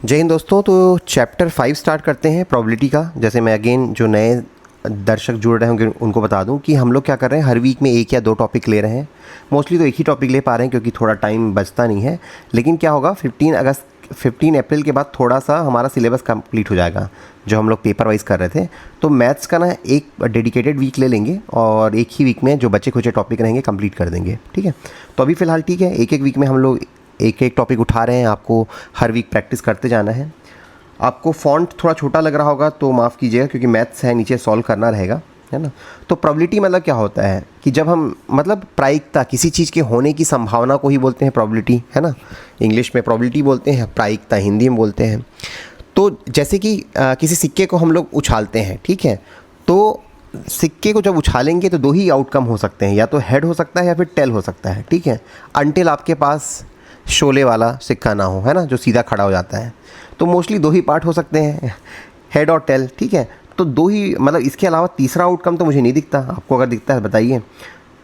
जय हिंद दोस्तों। तो चैप्टर 5 स्टार्ट करते हैं प्रोबेबिलिटी का। जैसे मैं अगेन जो नए दर्शक जुड़ रहे होंगे उनको बता दूं कि हम लोग क्या कर रहे हैं, हर वीक में एक या दो टॉपिक ले रहे हैं। मोस्टली तो एक ही टॉपिक ले पा रहे हैं क्योंकि थोड़ा टाइम बचता नहीं है। लेकिन क्या होगा, 15 अप्रैल के बाद थोड़ा सा हमारा सिलेबस कंप्लीट हो जाएगा जो हम लोग पेपर वाइज कर रहे थे। तो मैथ्स का ना एक डेडिकेटेड वीक ले लेंगे और एक ही वीक में जो बचे खुचे टॉपिक रहेंगे कंप्लीट कर देंगे। ठीक है, तो अभी फ़िलहाल ठीक है, एक एक वीक में हम लोग एक एक टॉपिक उठा रहे हैं। आपको हर वीक प्रैक्टिस करते जाना है। आपको फ़ॉन्ट थोड़ा छोटा लग रहा होगा तो माफ़ कीजिएगा क्योंकि मैथ्स है, नीचे सॉल्व करना रहेगा, है ना। तो प्रोबेबिलिटी मतलब क्या होता है कि जब हम मतलब प्रायिकता, किसी चीज़ के होने की संभावना को ही बोलते हैं प्रोबेबिलिटी, है ना। इंग्लिश में प्रोबेबिलिटी बोलते हैं, प्रायिकता हिंदी में बोलते हैं। तो जैसे कि किसी सिक्के को हम लोग उछालते हैं, ठीक है, तो सिक्के को जब उछालेंगे तो दो ही आउटकम हो सकते हैं, या तो हेड हो सकता है या फिर टेल हो सकता है। ठीक है, अनटिल आपके पास शोले वाला सिक्का ना हो, है ना, जो सीधा खड़ा हो जाता है। तो मोस्टली दो ही पार्ट हो सकते हैं, हेड और टेल। ठीक है, तो दो ही, मतलब इसके अलावा तीसरा आउटकम तो मुझे नहीं दिखता। आपको अगर दिखता है बताइए।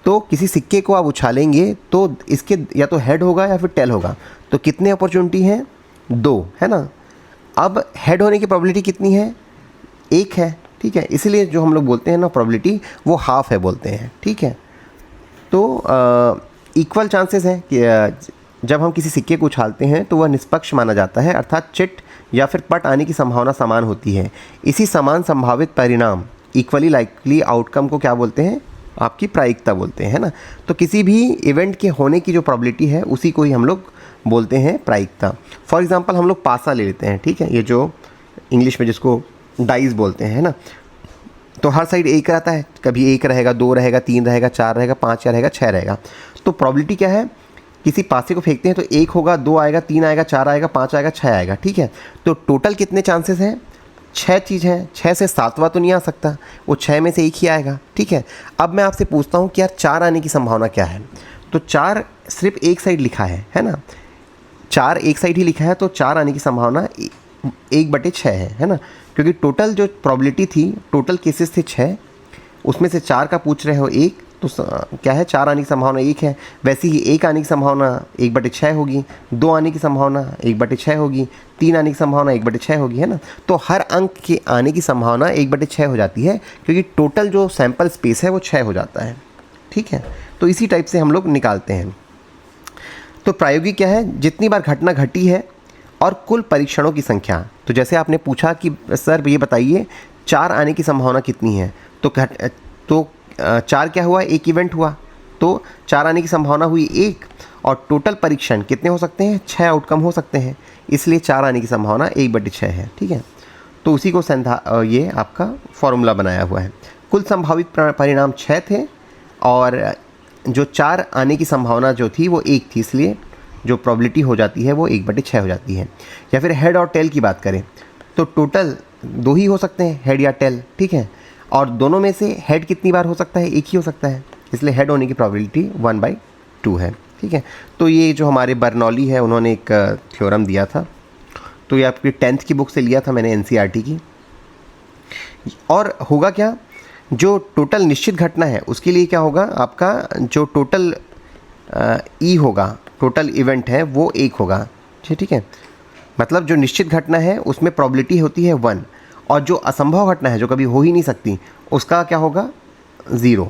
तो किसी सिक्के को आप उछालेंगे तो इसके या तो हेड होगा या फिर टेल होगा। तो कितने अपॉर्चुनिटी हैं? दो, है ना। अब हेड होने की प्रोबेबिलिटी कितनी है? एक है। ठीक है, इसलिए जो हम लोग बोलते हैं ना प्रोबेबिलिटी, वो हाफ है बोलते हैं। ठीक है, तो इक्वल चांसेस हैं कि जब हम किसी सिक्के को उछालते हैं तो वह निष्पक्ष माना जाता है, अर्थात चिट या फिर पट आने की संभावना समान होती है। इसी समान संभावित परिणाम, इक्वली लाइकली आउटकम को क्या बोलते हैं? आपकी प्रायिकता बोलते हैं, है ना। तो किसी भी इवेंट के होने की जो प्रोबेबिलिटी है उसी को ही हम लोग बोलते हैं प्रायिकता। फॉर एग्जांपल हम लोग पासा ले लेते हैं, ठीक है, ये जो इंग्लिश में जिसको डाइस बोलते हैं, है ना। तो हर साइड एक रहता है, कभी एक रहेगा, दो रहेगा, तीन रहेगा, चार रहेगा, पाँच रहेगा, छः रहेगा। तो प्रोबेबिलिटी क्या है? किसी पासे को फेंकते हैं तो एक होगा, दो आएगा, तीन आएगा, चार आएगा, पाँच आएगा, छः आएगा। ठीक है, तो टोटल कितने चांसेस हैं? छः चीज़ हैं। छः से सातवां तो नहीं आ सकता, वो छः में से एक ही आएगा। ठीक है, अब मैं आपसे पूछता हूँ कि यार चार आने की संभावना क्या है? तो चार सिर्फ एक साइड लिखा है ना। चार एक साइड ही लिखा है, तो चार आने की संभावना 1/6 है ना। क्योंकि टोटल जो प्रोबेबिलिटी थी, टोटल केसेस थे 6, उसमें से 4 का पूछ रहे हो एक, तो क्या है, 4 आने की संभावना 1 है। वैसे ही 1 आने की संभावना 1/6 होगी, 2 आने की संभावना 1/6 होगी, 3 आने की संभावना 1/6 होगी, है ना। तो हर अंक के आने की संभावना 1/6 हो जाती है क्योंकि टोटल जो सैंपल स्पेस है वो 6 हो जाता है। ठीक है, तो इसी टाइप से हम लोग निकालते हैं। तो प्रायोगिक क्या है? जितनी बार घटना घटी है और कुल परीक्षणों की संख्या। तो जैसे आपने पूछा कि सर ये बताइए 4 आने की संभावना कितनी है, तो 4 क्या हुआ? एक इवेंट हुआ, तो 4 आने की संभावना हुई 1, और टोटल परीक्षण कितने हो सकते हैं? 6 आउटकम हो सकते हैं, इसलिए 4 आने की संभावना 1/6 है। ठीक है, तो उसी को ये आपका फॉर्मूला बनाया हुआ है। कुल संभावित परिणाम 6 थे और जो 4 आने की संभावना जो थी वो 1 थी, इसलिए जो प्रोबेबिलिटी हो जाती है वो 1/6 हो जाती है। या फिर हेड और टेल की बात करें तो टोटल दो ही हो सकते हैं, हेड या टेल। ठीक है, और दोनों में से हेड कितनी बार हो सकता है? एक ही हो सकता है, इसलिए हेड होने की प्रोबेबिलिटी 1/2 है। ठीक है, तो ये जो हमारे बर्नौली है उन्होंने एक थ्योरम दिया था, तो ये आपकी 10th की बुक से लिया था मैंने, NCERT की। और होगा क्या, जो टोटल निश्चित घटना है उसके लिए क्या होगा, आपका जो टोटल ई होगा, टोटल इवेंट है वो 1 होगा। ठीक है, मतलब जो निश्चित घटना है उसमें प्रोबेबिलिटी होती है 1, और जो असंभव घटना है जो कभी हो ही नहीं सकती उसका क्या होगा? 0।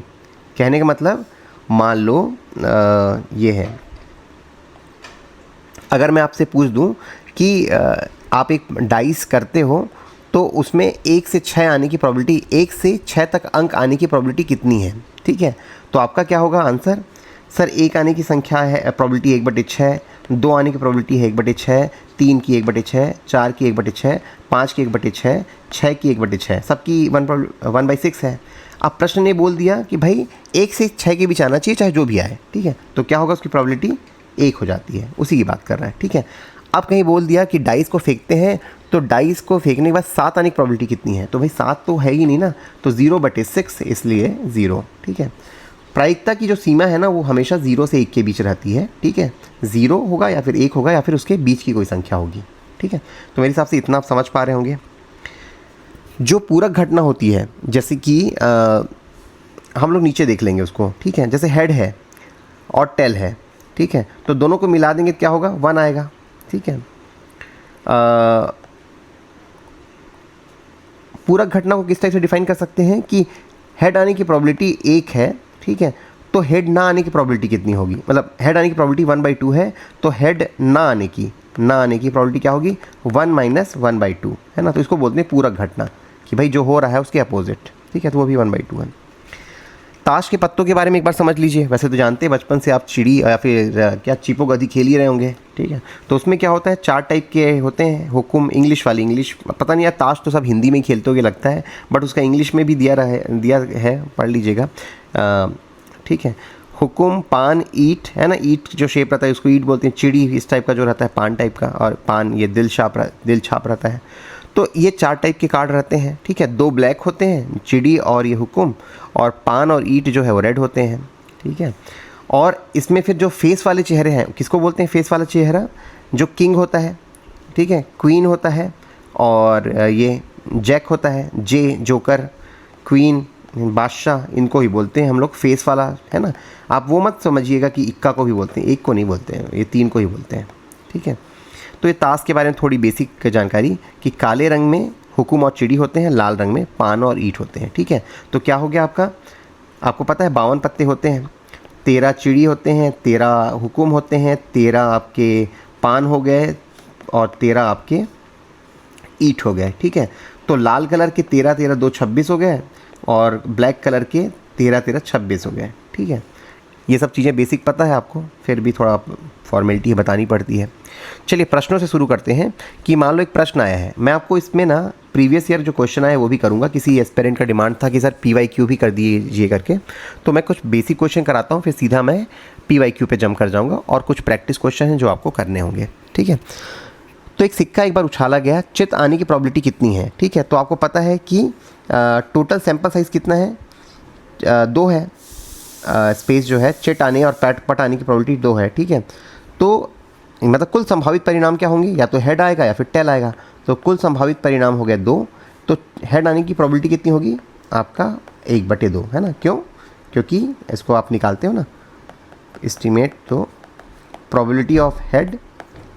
कहने का मतलब, मान लो ये है, अगर मैं आपसे पूछ दूं कि आप एक डाइस करते हो तो उसमें 1 से 6 आने की प्रोबेबिलिटी, 1 से 6 तक अंक आने की प्रोबेबिलिटी कितनी है? ठीक है, तो आपका क्या होगा आंसर? सर 1 आने की संख्या है प्रोबेबिलिटी 1/6, 2 आने की प्रोबेबिलिटी है 1/6, 3 की 1/6, 4 की 1/6, 5 की 1/6, 6 की 1/6, सबकी 1/6 है। अब प्रश्न ने बोल दिया कि भाई 1 से 6 के बीच आना चाहिए, चाहे जो भी आए। ठीक है, तो क्या होगा, उसकी प्रोबेबिलिटी 1 हो जाती है, उसी की बात कर रहा है। ठीक है, अब कहीं बोल दिया कि डाइस को फेंकते हैं, तो डाइस को फेंकने के बाद 7 आने की प्रोबेबिलिटी कितनी है? तो भाई 7 तो है ही नहीं ना, तो 0/6, इसलिए 0। ठीक है, प्रायिकता की जो सीमा है ना वो हमेशा 0 से 1 के बीच रहती है। ठीक है, 0 होगा या फिर 1 होगा या फिर उसके बीच की कोई संख्या होगी। ठीक है, तो मेरे हिसाब से इतना आप समझ पा रहे होंगे। जो पूरक घटना होती है, जैसे कि हम लोग नीचे देख लेंगे उसको। ठीक है, जैसे हेड है और टेल है, ठीक है, तो दोनों को मिला देंगे क्या होगा? 1 आएगा। ठीक है, पूरक घटना को किस टाइप से डिफाइन कर सकते हैं कि हेड आने की प्रोबेबिलिटी 1 है, ठीक है, तो हेड ना आने की प्रोबेबिलिटी कितनी होगी, मतलब हेड आने की प्रोबेबिलिटी 1/2 है, तो हेड ना आने की प्रोबेबिलिटी क्या होगी 1 - 1/2, है ना। तो इसको बोलते हैं पूरक घटना कि भाई जो हो रहा है उसके अपोजिट, ठीक है, तो वो भी 1/2 है। ताश के पत्तों के बारे में एक बार समझ लीजिए। वैसे तो जानते हैं बचपन से आप चिड़ी या फिर क्या चिपो गधी खेल ही रहे होंगे, ठीक है। तो उसमें क्या होता है, 4 टाइप के होते हैं हुकुम, इंग्लिश पता नहीं यार, ताश तो सब हिंदी में ही खेलते होगे लगता है, बट उसका इंग्लिश में भी दिया है, पढ़ लीजिएगा, ठीक है। हुकुम, पान, ईट, है ना, ईट जो शेप रहता है उसको ईट बोलते हैं। चिड़ी इस टाइप का जो रहता है पान टाइप का, और पान ये दिल छाप रहता है। तो ये 4 टाइप के कार्ड रहते हैं, ठीक है। 2 ब्लैक होते हैं, चिड़ी और ये हुकुम, और पान और ईट जो है वो रेड होते हैं, ठीक है। और इसमें फिर जो फेस वाले चेहरे हैं, किसको बोलते हैं फेस वाला चेहरा, जो किंग होता है, ठीक है, क्वीन होता है, और ये जैक होता है, जोकर, क्वीन, बादशाह, इनको ही बोलते हैं हम लोग फेस वाला, है ना। आप वो मत समझिएगा कि इक्का को भी बोलते हैं, एक को नहीं बोलते हैं, ये 3 को ही बोलते हैं, ठीक है। तो ये ताश के बारे में थोड़ी बेसिक जानकारी कि काले रंग में हुकुम और चिड़ी होते हैं, लाल रंग में पान और ईट होते हैं, ठीक है। तो क्या हो गया आपको पता है 52 पत्ते होते हैं, 13 चिड़ी होते हैं, 13 हुकुम होते हैं, 13 आपके पान हो गए, और 13 आपके ईट हो गए, ठीक है। तो लाल कलर के 13 13 2 26 हो गए, और ब्लैक कलर के 13 13 26 हो गए, ठीक है। ये सब चीज़ें बेसिक पता है आपको, फिर भी थोड़ा फॉर्मेलिटी बतानी पड़ती है। चलिए प्रश्नों से शुरू करते हैं कि मान लो एक प्रश्न आया है, मैं आपको इसमें ना प्रीवियस ईयर जो क्वेश्चन आया वो भी करूँगा, किसी एस्पिरेंट का डिमांड था कि सर PYQ भी कर दीजिए करके, तो मैं कुछ बेसिक क्वेश्चन कराता हूँ, फिर सीधा मैं PYQ पे जंप कर जाऊँगा, और कुछ प्रैक्टिस क्वेश्चन हैं जो आपको करने होंगे, ठीक है। तो एक सिक्का एक बार उछाला गया, चित आने की प्रोबेबिलिटी कितनी है, ठीक है। तो आपको पता है कि टोटल सैंपल साइज़ कितना है, 2 है, स्पेस जो है चिट आने और पट आने की प्रोबेबिलिटी 2 है, ठीक है। तो मतलब कुल संभावित परिणाम क्या होंगे, या तो हेड आएगा या फिर टेल आएगा, तो कुल संभावित परिणाम हो गया 2, तो हेड आने की प्रोबेबिलिटी कितनी होगी आपका 1/2, है ना। क्यों, क्योंकि इसको आप निकालते हो ना एस्टीमेट, तो probability of head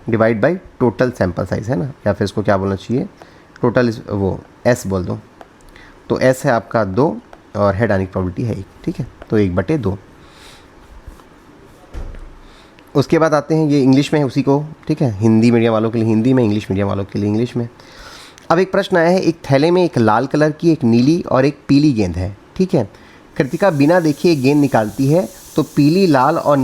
divide by total sample size, है ना, या फिर इसको क्या बोलना चाहिए, टोटल वो S बोल दो, तो S है आपका 2 और हेड आने की प्रोबेबिलिटी है 1, ठीक है, तो 1/2। उसके बाद आते हैं, ये इंग्लिश में है उसी को, ठीक है, हिंदी मीडियम वालों के लिए हिंदी में, इंग्लिश मीडियम वालों के लिए इंग्लिश में। अब एक प्रश्न आया है, एक थैले में एक लाल कलर की, एक नीली और एक पीली गेंद है, ठीक है। कृतिका बिना देखे एक गेंद निकालती है, तो पीली लाल और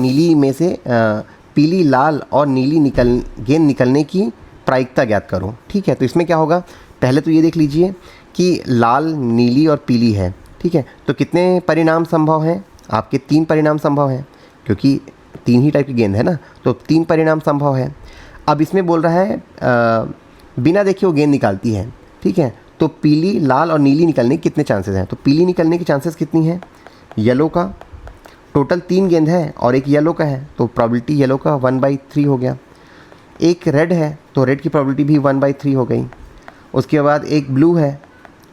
नीली गेंद निकलने की प्रायिकता ज्ञात करो, ठीक है। तो इसमें क्या होगा, पहले तो ये देख लीजिए कि लाल, नीली और पीली है, ठीक है। तो कितने परिणाम संभव हैं आपके, 3 परिणाम संभव हैं, क्योंकि 3 ही टाइप की गेंद है ना, तो 3 परिणाम संभव है। अब इसमें बोल रहा है बिना देखे वो गेंद निकालती है, ठीक है। तो पीली, लाल और नीली निकलने के कितने चांसेस हैं, तो पीली निकलने की चांसेस कितनी है, येलो का, टोटल 3 गेंद है और एक येलो का है, तो प्रोबेबिलिटी येलो का 1/3 हो गया। एक रेड है, तो रेड की प्रोबेबिलिटी भी 1/3 हो गई। उसके बाद एक ब्लू है,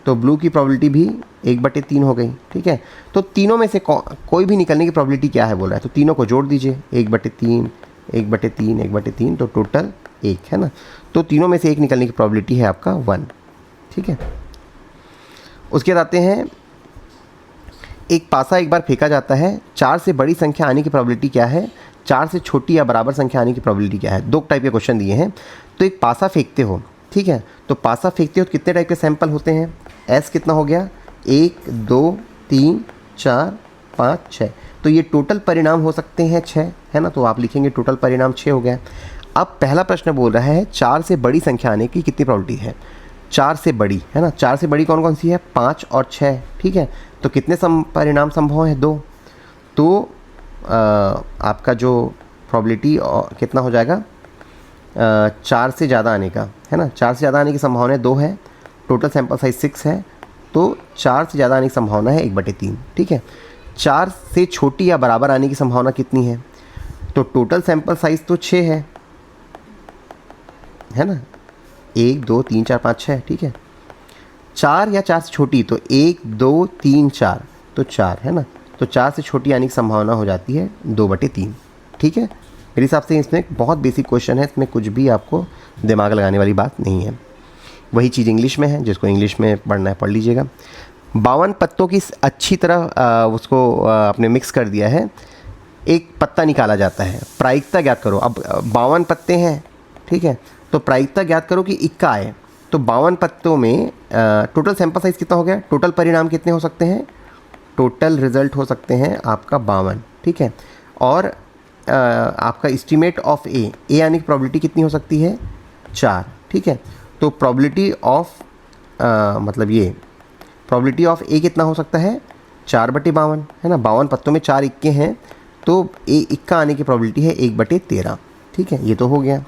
तो ब्लू की प्रोबेबिलिटी भी 1/3 हो गई, ठीक है। तो तीनों में से कोई भी निकलने की प्रोबेबिलिटी क्या है बोल रहा है, तो तीनों को जोड़ दीजिए, 1/3 1/3 1/3, तो टोटल 1, है ना। तो तीनों में से एक निकलने की प्रोबेबिलिटी है आपका 1, ठीक है। उसके बाद आते हैं, एक पासा एक बार फेंका जाता है, 4 से बड़ी संख्या आने की प्रोबेबिलिटी क्या है, 4 से छोटी या बराबर संख्या आने की प्रोबेबिलिटी क्या है। 2 टाइप के क्वेश्चन दिए हैं। तो एक पासा फेंकते हो, ठीक है, तो पासा फेंकते हो तो कितने टाइप के सैंपल होते हैं, S कितना हो गया, 1 2 3 4 5 6, तो ये टोटल परिणाम हो सकते हैं 6, है ना। तो आप लिखेंगे टोटल परिणाम 6 हो गया। अब पहला प्रश्न बोल रहा है 4 से बड़ी संख्या आने की कितनी प्रोबेबिलिटी है, 4 से बड़ी, है ना। 4 से बड़ी कौन कौन सी है, 5 और 6, ठीक है। तो कितने परिणाम संभव है, 2, तो आपका जो प्रोबेबिलिटी कितना हो जाएगा, 4 से ज़्यादा आने का, है ना, 4 से ज़्यादा आने की संभावना 2 है, टोटल सैंपल साइज 6 है, तो 4 से ज़्यादा आने की संभावना है 1/3, ठीक है। 4 से छोटी या बराबर आने की संभावना कितनी है, तो टोटल सैंपल साइज तो 6 है ना, 1 2 3 4 5 6, ठीक है। 4 या 4 से छोटी, तो 1 2 3 4, तो 4, है ना। तो 4 से छोटी आने की संभावना हो जाती है 2/3, ठीक है, मेरे हिसाब से इसमें बहुत बेसिक क्वेश्चन है, इसमें कुछ भी आपको दिमाग लगाने वाली बात नहीं है। वही चीज़ इंग्लिश में है, जिसको इंग्लिश में पढ़ना है पढ़ लीजिएगा। 52 पत्तों की अच्छी तरह उसको आपने मिक्स कर दिया है, एक पत्ता निकाला जाता है, प्रायिकता ज्ञात करो। अब 52 पत्ते हैं, ठीक है, तो प्रायिकता ज्ञात करो कि इक्का आए। तो 52 पत्तों में टोटल सैंपल साइज़ कितना हो गया, टोटल परिणाम कितने हो सकते हैं, टोटल रिजल्ट हो सकते हैं आपका 52, ठीक है। और आपका एस्टीमेट ऑफ ए आने की प्रोबेबिलिटी कितनी हो सकती है, 4, ठीक है। तो प्रोबेबिलिटी ऑफ मतलब ये प्रोबेबिलिटी ऑफ ए कितना हो सकता है, 4/52, है ना। 52 पत्तों में 4 इक्के हैं, तो इक्का आने की प्रोबेबिलिटी है 1/13, ठीक है, ये तो हो गया।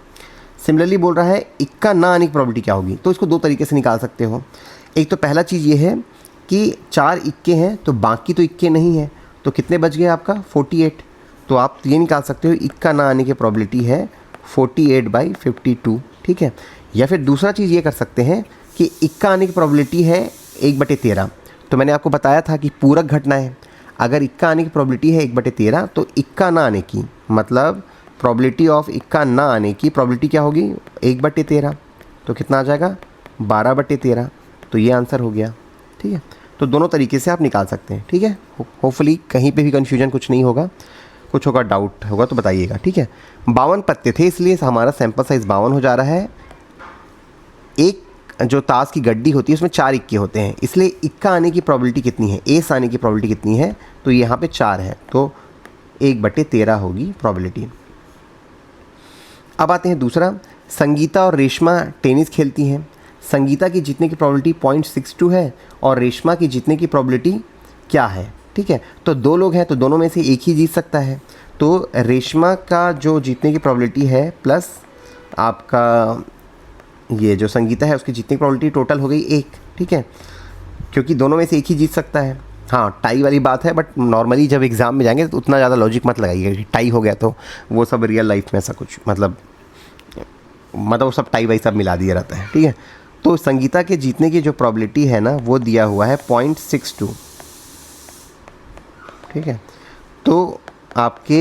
सिमिलरली बोल रहा है इक्का ना आने की प्रोबेबिलिटी क्या होगी, तो इसको 2 तरीके से निकाल सकते हो। एक तो पहला चीज़ ये है कि 4 इक्के हैं तो बाकी तो इक्के नहीं है, तो कितने बच गए आपका 48। तो आप ये निकाल सकते हो इक्का ना आने की प्रोबेबिलिटी है 48/52, ठीक है। या फिर दूसरा चीज़ ये कर सकते हैं कि इक्का आने की प्रोबेबिलिटी है 1/13। तो मैंने आपको बताया था कि पूरक घटना है, अगर इक्का आने की प्रोबेबिलिटी है 1/13, तो इक्का ना आने की मतलब प्रोबेबिलिटी ऑफ इक्का ना आने की प्रोबेबिलिटी क्या होगी, 1/13, तो कितना आ जाएगा 12/13। तो ये आंसर हो गया, ठीक है। तो दोनों तरीके से आप निकाल सकते हैं, ठीक है। होपफुली कहीं पे भी कन्फ्यूजन कुछ नहीं होगा, कुछ होगा डाउट होगा तो बताइएगा, ठीक है। 52 पत्ते थे, इसलिए हमारा सैंपल साइज़ 52 हो जा रहा है। एक जो ताश की गड्डी होती है उसमें 4 इक्के होते हैं, इसलिए इक्का आने की प्रोबेबिलिटी कितनी है, एस आने की प्रोबेबिलिटी कितनी है, तो यहाँ पे 4 है, तो 1/13 होगी प्रोबेबिलिटी। अब आते हैं दूसरा, संगीता और रेशमा टेनिस खेलती हैं। संगीता की जीतने की प्रोबेबिलिटी 0.62 है और रेशमा की जीतने की प्रोबेबिलिटी क्या है, ठीक है। तो 2 लोग हैं तो दोनों में से एक ही जीत सकता है, तो रेशमा का जो जीतने की प्रोबेबिलिटी है प्लस आपका ये जो संगीता है उसकी जीतने की प्रोबेबिलिटी टोटल हो गई 1, ठीक है, क्योंकि दोनों में से एक ही जीत सकता है। हाँ, टाई वाली बात है, बट नॉर्मली जब एग्ज़ाम में जाएंगे तो उतना ज़्यादा लॉजिक मत लगाइएगा कि टाई हो गया तो वो सब रियल लाइफ में ऐसा कुछ मतलब वो सब टाई वाई सब मिला दिया रहता है, ठीक है। तो संगीता के जीतने की जो प्रोबेबिलिटी है ना वो दिया हुआ है 0.62, ठीक है। तो आपके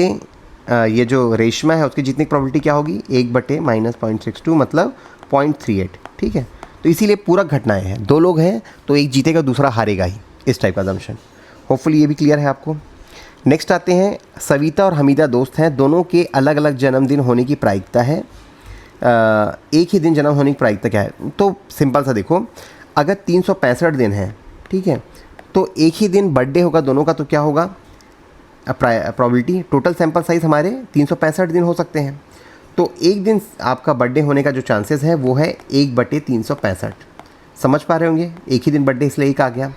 ये जो रेशमा है उसकी जीतने की प्रोबेबिलिटी क्या होगी, 1/-0.62 मतलब 0.38, ठीक है। तो इसीलिए पूरा घटनाएं हैं, 2 लोग हैं तो एक जीतेगा दूसरा हारेगा ही, इस टाइप का असम्पशन। होपफुली ये भी क्लियर है आपको। नेक्स्ट आते हैं, सविता और हमीदा दोस्त हैं, दोनों के अलग अलग जन्मदिन होने की प्रायिकता है। एक ही दिन जन्म होने की प्रायिकता क्या है, तो सिंपल सा देखो, अगर 365 दिन है, ठीक है, तो एक ही दिन बर्थडे होगा दोनों का, तो क्या होगा प्रोबेबिलिटी, टोटल सैंपल साइज़ हमारे 365 दिन हो सकते हैं, तो एक दिन आपका बर्थडे होने का जो चांसेस है वो है 1/365। समझ पा रहे होंगे, एक ही दिन बर्थडे इसलिए 1 आ गया।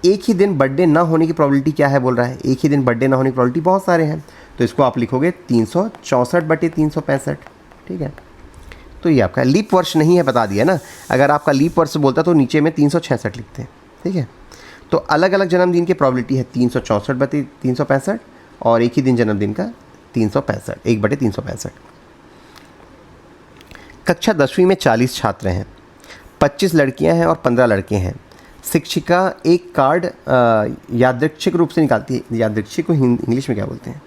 एक ही दिन बर्थडे ना होने की प्रोबेबिलिटी क्या है बोल रहा है, एक ही दिन बर्थडे ना होने की प्रोबेबिलिटी बहुत सारे हैं, तो इसको आप लिखोगे 364/365, ठीक है। तो ये आपका लीप वर्ष नहीं है, बता दिया ना, अगर आपका लीप वर्ष बोलता तो नीचे में 366 लिखते हैं, ठीक है। तो अलग अलग जन्मदिन की प्रोबेबिलिटी है 364/365 और एक ही दिन जन्मदिन का 365, 1/365। कक्षा 10वीं में 40 छात्र हैं, 25 लड़कियां हैं और 15 लड़के हैं। शिक्षिका एक कार्ड यादृच्छिक रूप से निकालती है, यादृच्छिक को इंग्लिश में क्या बोलते हैं,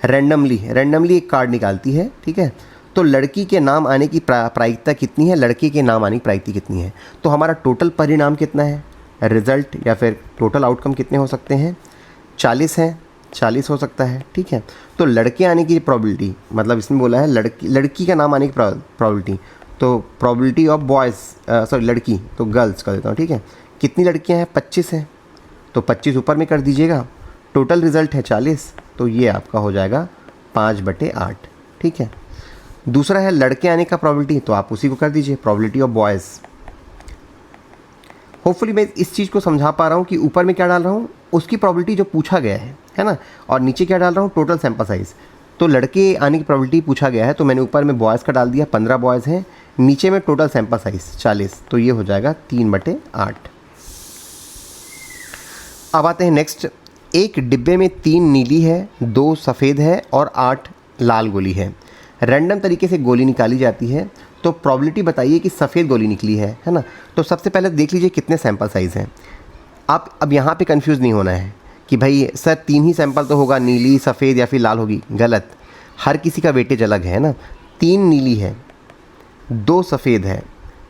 रैंडमली एक कार्ड निकालती है, ठीक है। तो लड़की के नाम आने की प्रायिकता कितनी है, लड़के के नाम आने की प्रायिकता कितनी है, तो हमारा टोटल परिणाम कितना है, रिज़ल्ट या फिर टोटल आउटकम कितने हो सकते हैं, 40 हैं, 40 हो सकता है, ठीक है। तो लड़के आने की प्रोबेबिलिटी, मतलब इसमें बोला है लड़की का नाम आने की प्रोबेबिलिटी, तो प्रोबेबिलिटी ऑफ बॉयज़ लड़की तो गर्ल्स कर देता हूँ, ठीक है। कितनी लड़कियाँ हैं, 25 हैं, तो 25 ऊपर में कर दीजिएगा, टोटल रिज़ल्ट है 40, तो ये आपका हो जाएगा 5/8, ठीक है। दूसरा है लड़के आने का प्रोबेबिलिटी, तो आप उसी को कर दीजिए, प्रोबेबिलिटी ऑफ बॉयज़। होपफुली मैं इस चीज़ को समझा पा रहा हूँ कि ऊपर में क्या डाल रहा हूँ, उसकी प्रोबेबिलिटी जो पूछा गया है ना, और नीचे क्या डाल रहा हूँ, टोटल सैंपल साइज़। तो लड़के आने की प्रोबेबिलिटी पूछा गया है, तो मैंने ऊपर में बॉयज़ का डाल दिया, 15 बॉयज़ हैं, नीचे में टोटल सैंपल साइज़ 40, तो ये हो जाएगा 3/8। अब आते हैं नेक्स्ट, एक डिब्बे में 3 नीली है, 2 सफ़ेद है और 8 लाल गोली है। रैंडम तरीके से गोली निकाली जाती है, तो प्रोबेबिलिटी बताइए कि सफ़ेद गोली निकली है ना। तो सबसे पहले देख लीजिए कितने सैंपल साइज़ हैं। आप अब यहाँ पे कंफ्यूज नहीं होना है कि भाई सर 3 ही सैंपल तो होगा, नीली, सफ़ेद या फिर लाल होगी, गलत। हर किसी का वेटेज अलग है ना, 3 नीली है, 2 सफ़ेद है,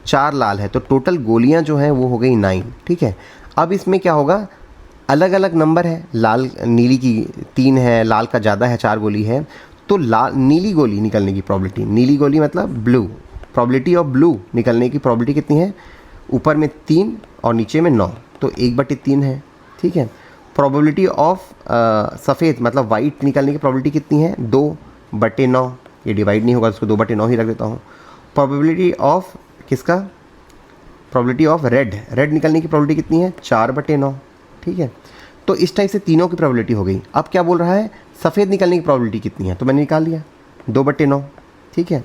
4 लाल है, तो टोटल गोलियां जो हैं वो हो गई 9, ठीक है। अब इसमें क्या होगा, अलग अलग नंबर है, लाल नीली की 3 है, लाल का ज़्यादा है, 4 गोली है, तो लाल नीली गोली निकलने की प्रॉबिलिटी, नीली गोली मतलब ब्लू, प्रॉबिलिटी ऑफ ब्लू निकलने की प्रॉबिलिटी कितनी है, ऊपर में 3 और नीचे में 9, तो 1/3 है, ठीक है। प्रोबेबिलिटी ऑफ सफ़ेद मतलब वाइट निकलने की प्रोबेबिलिटी कितनी है, 2/9, ये डिवाइड नहीं होगा, उसको 2/9 ही रख देता हूँ। प्रोबेबिलिटी ऑफ किसका, प्रोबेबिलिटी ऑफ रेड निकलने की प्रोबेबिलिटी कितनी है, 4/9, ठीक है। तो इस टाइप से तीनों की प्रोबेबिलिटी हो गई। अब क्या बोल रहा है, सफ़ेद निकलने की प्रोबेबिलिटी कितनी है, तो मैंने निकाल लिया 2/9, ठीक है।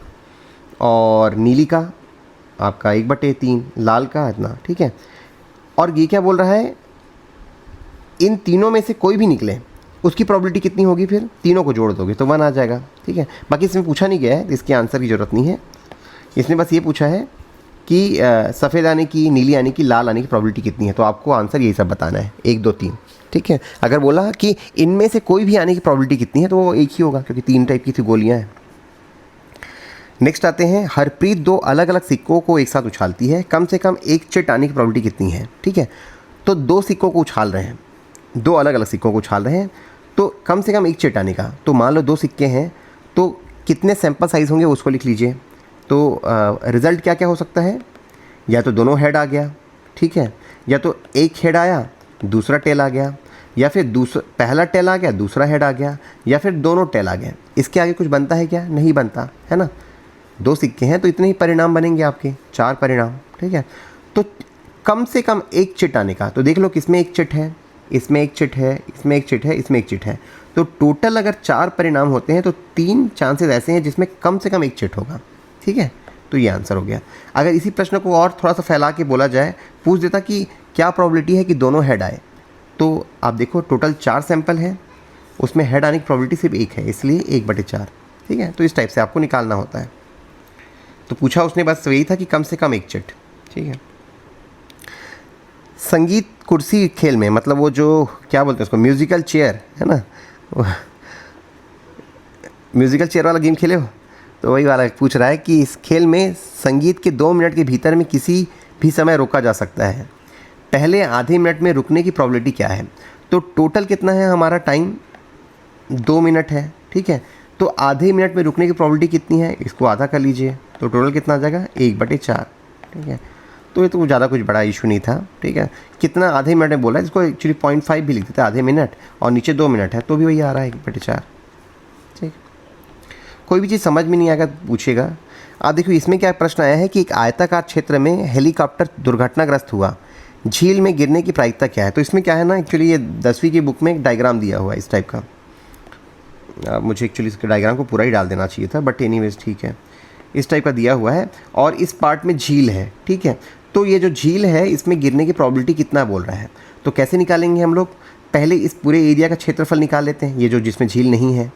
और नीली का आपका 1/3, लाल का इतना, ठीक है। और ये क्या बोल रहा है, इन तीनों में से कोई भी निकले उसकी प्रोबेबिलिटी कितनी होगी, फिर तीनों को जोड़ दोगे तो 1 आ जाएगा, ठीक है। बाकी इसमें पूछा नहीं गया है, इसके आंसर की ज़रूरत नहीं है, इसने बस ये पूछा है कि सफ़ेद आने की, नीली आने की, लाल आने की प्रोबेबिलिटी कितनी है, तो आपको आंसर यही सब बताना है, 1 2 3, ठीक है। अगर बोला कि इनमें से कोई भी आने की प्रोबेबिलिटी कितनी है तो वो एक ही होगा, क्योंकि 3 टाइप की थी गोलियाँ हैं। नेक्स्ट आते हैं, हरप्रीत 2 अलग अलग सिक्कों को एक साथ उछालती है, कम से कम एक चिट आने की प्रोबेबिलिटी कितनी है, ठीक है। तो 2 सिक्कों को उछाल रहे हैं, 2 अलग अलग सिक्कों को उछाल रहे हैं, तो कम से कम एक चिट आने का, तो मान लो 2 सिक्के हैं, तो कितने सैंपल साइज़ होंगे उसको लिख लीजिए। तो रिज़ल्ट क्या क्या हो सकता है, या तो दोनों हेड आ गया, ठीक है, या तो एक हेड आया दूसरा टेल आ गया, या फिर पहला टेल आ गया दूसरा हेड आ गया, या फिर दोनों टेल आ गए। इसके आगे कुछ बनता है क्या, नहीं बनता है ना। 2 सिक्के हैं तो इतने ही परिणाम बनेंगे आपके, 4 परिणाम, ठीक है। तो कम से कम एक चिट आने का, तो देख लो किसमें एक चिट है, इसमें एक चिट है, इसमें एक चिट है, इसमें एक चिट है, तो टोटल अगर 4 परिणाम होते हैं तो 3 चांसेस ऐसे हैं जिसमें कम से कम एक चिट होगा, ठीक है। तो ये आंसर हो गया। अगर इसी प्रश्न को और थोड़ा सा फैला के बोला जाए, पूछ देता कि क्या प्रोबेबिलिटी है कि दोनों हेड आए, तो आप देखो टोटल 4 सैंपल हैं, उसमें हेड आने की प्रोबेबिलिटी सिर्फ 1 है, इसलिए 1/4, ठीक है। तो इस टाइप से आपको निकालना होता है। तो पूछा उसने बस वही था कि कम से कम एक चिट, ठीक है। संगीत कुर्सी खेल में, मतलब वो जो क्या बोलते हैं उसको, म्यूज़िकल चेयर है ना, म्यूज़िकल चेयर वाला गेम खेले हो, तो वही वाला पूछ रहा है कि इस खेल में संगीत के 2 मिनट के भीतर में किसी भी समय रोका जा सकता है, पहले आधे मिनट में रुकने की प्रोबेबिलिटी क्या है। तो टोटल कितना है हमारा टाइम, 2 मिनट है, ठीक है। तो आधे मिनट में रुकने की प्रोबेबिलिटी कितनी है, इसको आधा कर लीजिए, तो टोटल कितना आ जाएगा, 1/4, ठीक है। तो ये तो ज़्यादा कुछ बड़ा इशू नहीं था, ठीक है। कितना आधे मिनट में बोला है, इसको एक्चुअली 0.5 भी लिख देते, आधे मिनट, और नीचे 2 मिनट है तो भी वही आ रहा है 1/4, ठीक। कोई भी चीज़ समझ में नहीं आएगा पूछेगा। आप देखो इसमें क्या प्रश्न आया है कि एक आयताकार क्षेत्र में हेलीकॉप्टर दुर्घटनाग्रस्त हुआ, झील में गिरने की प्रायिकता क्या है। तो इसमें क्या है ना, एक्चुअली ये 10वीं की बुक में एक डायग्राम दिया हुआ है इस टाइप का, मुझे एक्चुअली इसके डायग्राम को पूरा ही डाल देना चाहिए था, बट एनीवेज ठीक है, इस टाइप का दिया हुआ है, और इस पार्ट में झील है, ठीक है। तो ये जो झील है इसमें गिरने की प्रोबेबिलिटी कितना बोल रहा है, तो कैसे निकालेंगे हम लोग, पहले इस पूरे एरिया का क्षेत्रफल निकाल लेते हैं, ये जो जिसमें झील नहीं है,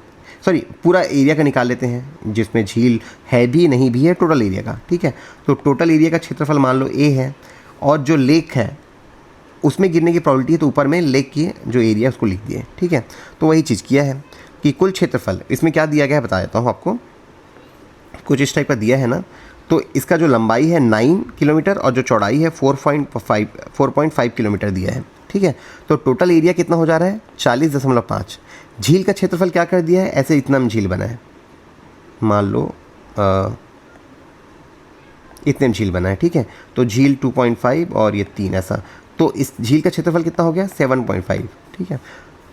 सॉरी पूरा एरिया का निकाल लेते हैं, जिसमें झील है भी नहीं भी है, टोटल एरिया का, ठीक है। तो टोटल एरिया का क्षेत्रफल मान लो ए है, और जो लेक है उसमें गिरने की प्रोबेबिलिटी है, तो ऊपर में लेक की जो एरिया उसको लिख दिए, ठीक है। तो वही चीज़ किया है कि कुल क्षेत्रफल इसमें क्या दिया गया है बता देता हूँ आपको, कुछ इस टाइप का दिया है ना। तो इसका जो लंबाई है 9 किलोमीटर और जो चौड़ाई है 4.5 किलोमीटर दिया है, ठीक है। तो टोटल एरिया कितना हो जा रहा है 40.5। झील का क्षेत्रफल क्या कर दिया है, ऐसे इतना में झील बना है, मान लो इतने में झील बना है, ठीक है। तो झील 2.5 और ये 3 ऐसा, तो इस झील का क्षेत्रफल कितना हो गया 7.5, ठीक है।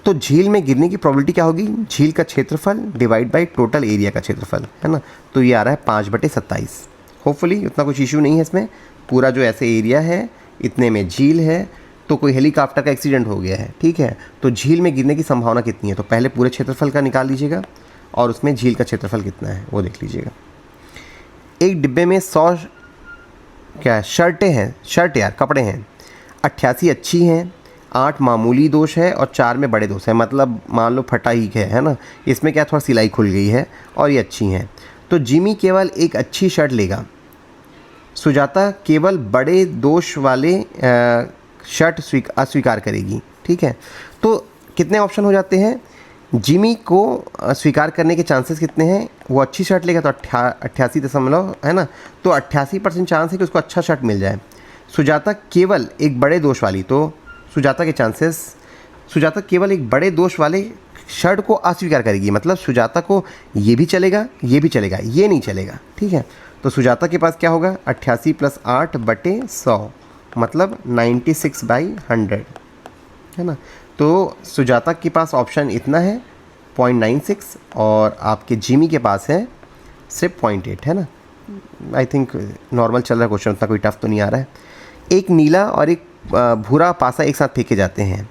तो झील में गिरने की प्रोबेबिलिटी क्या होगी, झील का क्षेत्रफल डिवाइड बाई टोटल एरिया का क्षेत्रफल, है ना। तो ये आ रहा है 5/27। होपफुली उतना कुछ इशू नहीं है इसमें, पूरा जो ऐसे एरिया है इतने में झील है, तो कोई हेलीकॉप्टर का एक्सीडेंट हो गया है, ठीक है। तो झील में गिरने की संभावना कितनी है, तो पहले पूरे क्षेत्रफल का निकाल लीजिएगा और उसमें झील का क्षेत्रफल कितना है वो देख लीजिएगा। एक डिब्बे में 100 क्या है शर्टें हैं, शर्ट यार कपड़े हैं, 88 अच्छी हैं, 8 मामूली दोष है और 4 में बड़े दोष है, मतलब मान लो फटा ही है ना, इसमें क्या थोड़ा सिलाई खुल गई है और ये अच्छी हैं। तो जिमी केवल एक अच्छी शर्ट लेगा, सुजाता केवल बड़े दोष वाले शर्ट अस्वीकार करेगी, ठीक है। तो कितने ऑप्शन हो जाते हैं, जिमी को स्वीकार करने के चांसेस कितने हैं? वो अच्छी शर्ट लेगा तो 88 है ना, तो 88% चांस है कि उसको अच्छा शर्ट मिल जाए। सुजाता केवल एक बड़े दोष वाली, तो सुजाता के चांसेस, सुजाता केवल एक बड़े दोष वाले शर्ट को अस्वीकार करेगी, मतलब सुजाता को ये भी चलेगा, ये भी चलेगा, ये नहीं चलेगा, ठीक है। तो सुजाता के पास क्या होगा? 88 + 8/100 मतलब 96/100, है ना। तो सुजाता के पास ऑप्शन इतना है 0.96 और आपके जिमी के पास है सिर्फ 0.8, है ना। आई थिंक नॉर्मल चल रहा है क्वेश्चन, उतना कोई टफ तो नहीं आ रहा है। एक नीला और एक भूरा पासा एक साथ फेंके जाते हैं,